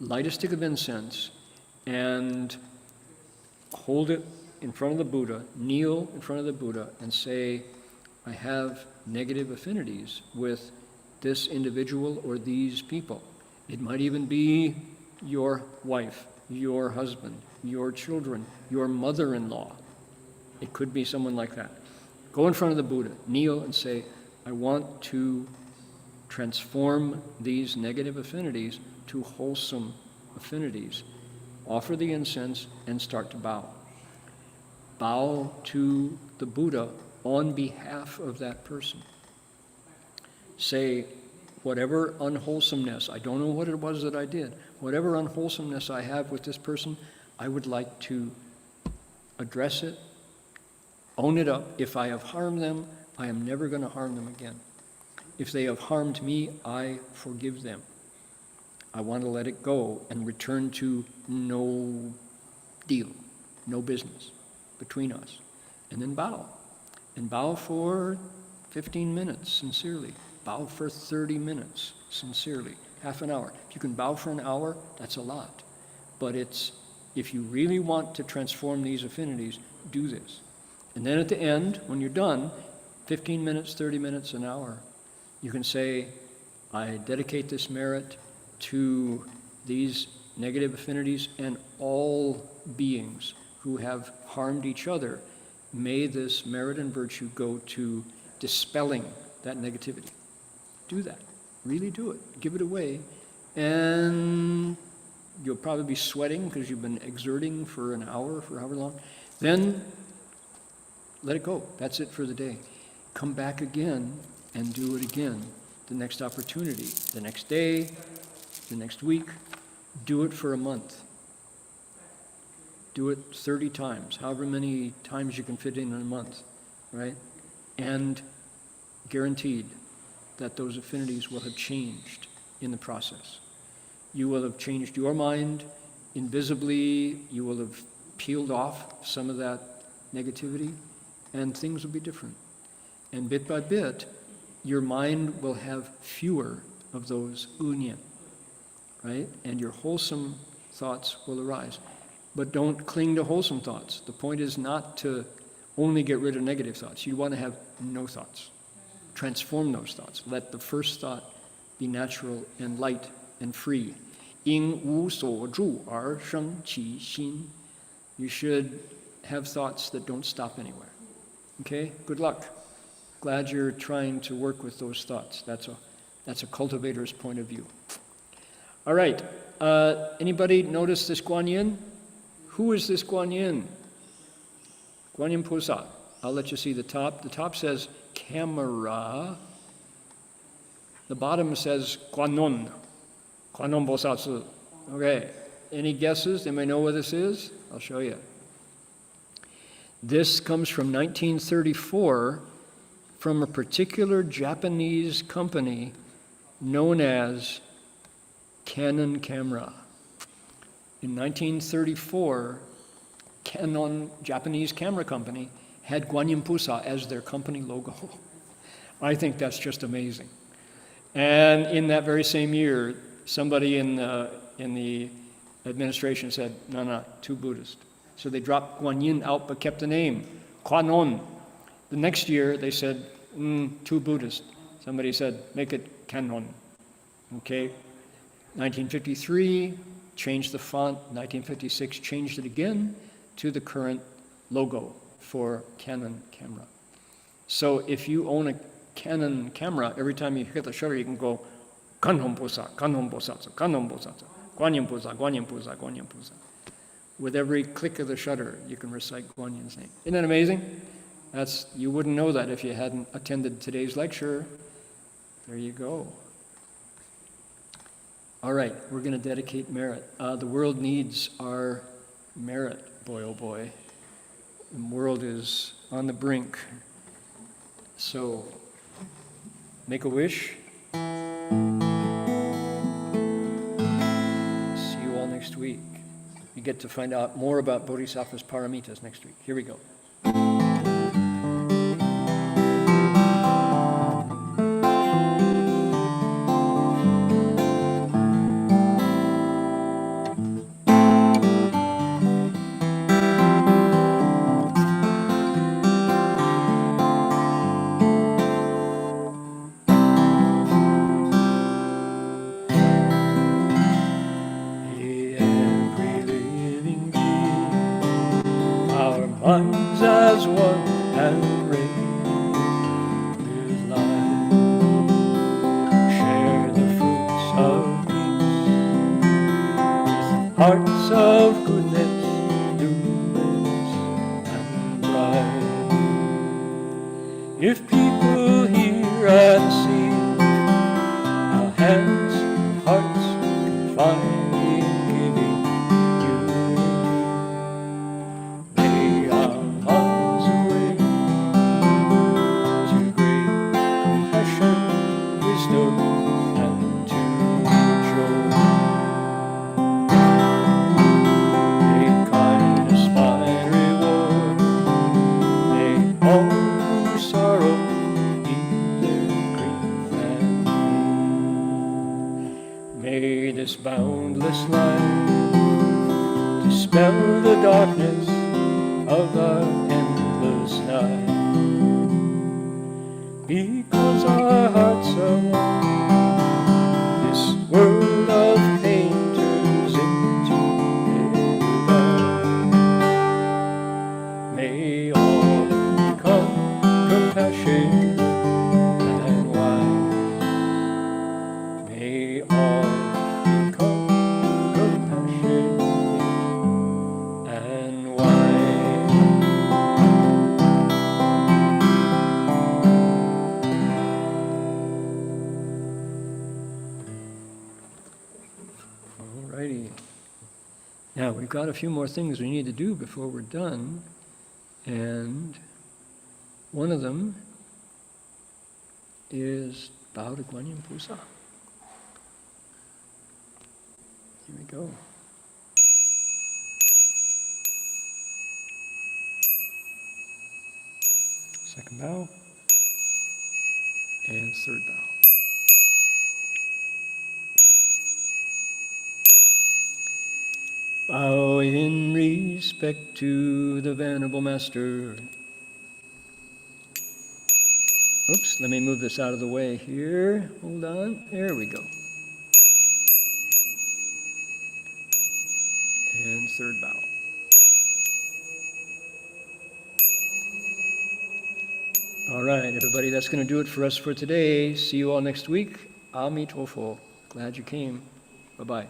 Light a stick of incense and hold it in front of the Buddha, kneel in front of the Buddha and say, I have negative affinities with this individual or these people. It might even be your wife, your husband, your children, your mother-in-law. It could be someone like that. Go in front of the Buddha, kneel and say, I want to transform these negative affinities to wholesome affinities. Offer the incense and start to bow. Bow to the Buddha on behalf of that person. Say, whatever unwholesomeness, I don't know what it was that I did, whatever unwholesomeness I have with this person, I would like to address it, own it up. If I have harmed them, I am never going to harm them again. If they have harmed me, I forgive them. I want to let it go and return to no deal, no business between us. And then bow. And bow for 15 minutes, sincerely. Bow for 30 minutes, sincerely. Half an hour. If you can bow for an hour, that's a lot. But if you really want to transform these affinities, do this. And then at the end, when you're done, 15 minutes, 30 minutes, an hour, you can say, I dedicate this merit to these negative affinities and all beings who have harmed each other. May this merit and virtue go to dispelling that negativity. Do that. Really do it. Give it away. And you'll probably be sweating because you've been exerting for an hour, for however long. Then let it go. That's it for the day. Come back again and do it again. The next opportunity, the next day, the next week. Do it for a month. Do it 30 times, however many times you can fit in a month, right? And guaranteed that those affinities will have changed in the process. You will have changed your mind invisibly. You will have peeled off some of that negativity, and things will be different. And bit by bit, your mind will have fewer of those unyan, right? And your wholesome thoughts will arise. But don't cling to wholesome thoughts. The point is not to only get rid of negative thoughts. You want to have no thoughts. Transform those thoughts. Let the first thought be natural and light and free. 因无所住而生其心. You should have thoughts that don't stop anywhere. Okay? Good luck. Glad you're trying to work with those thoughts. That's a cultivator's point of view. All right. Anybody notice this Guan Yin? Who is this Guan Yin? Guan Yin Pusa. I'll let you see the top. The top says camera. The bottom says Guanon. Guanon Bosatsu. Okay. Any guesses? Anybody know what this is? I'll show you. This comes from 1934 from a particular Japanese company known as Canon Camera. In 1934, Canon, Japanese camera company, had Guan Yin Pusa as their company logo. I think that's just amazing. And in that very same year, somebody in the administration said, no, too Buddhist. So they dropped Guan Yin out but kept the name, Guanon. The next year they said, too Buddhist. Somebody said, make it Canon. Okay? 1953, changed the font. 1956, changed it again to the current logo for Canon camera. So if you own a Canon camera, every time you hit the shutter, you can go, Kanhon Pusa, Kanhon Bosatsu, Kanhon Bosatsu, Guan Yin Pusa, Guan Yin Pusa, Guan Yin Pusa. With every click of the shutter, you can recite Guan Yin's name. Isn't that amazing? You wouldn't know that if you hadn't attended today's lecture. There you go. All right, we're going to dedicate merit. The world needs our merit, boy oh boy. The world is on the brink. So, make a wish. See you all next week. You get to find out more about Bodhisattva's paramitas next week. Here we go. Every minds as one and raise with light. Share the fruits of peace with hearts of goodness, luminous and bright. If people hear and see how hands and hearts can find in giving unity, may our minds awake to great compassion, wisdom, and to joy. May kindness find reward, may all who sorrow ease their grief and pain. May this boundless light dispel the darkness of our endless night. Because our hearts are one, this world of pain turns into paradise. May all become compassionate and wise. May all become compassionate and wise. Alrighty. Now we've got a few more things we need to do before we're done, and one of them is bow to Guanyin Pusa. Here we go. Second bow, and third bow. Bow in respect to the Venerable Master. Oops, let me move this out of the way here. Hold on, there we go. And third bow. All right, everybody, that's going to do it for us for today. See you all next week. Amitofo. Glad you came. Bye-bye.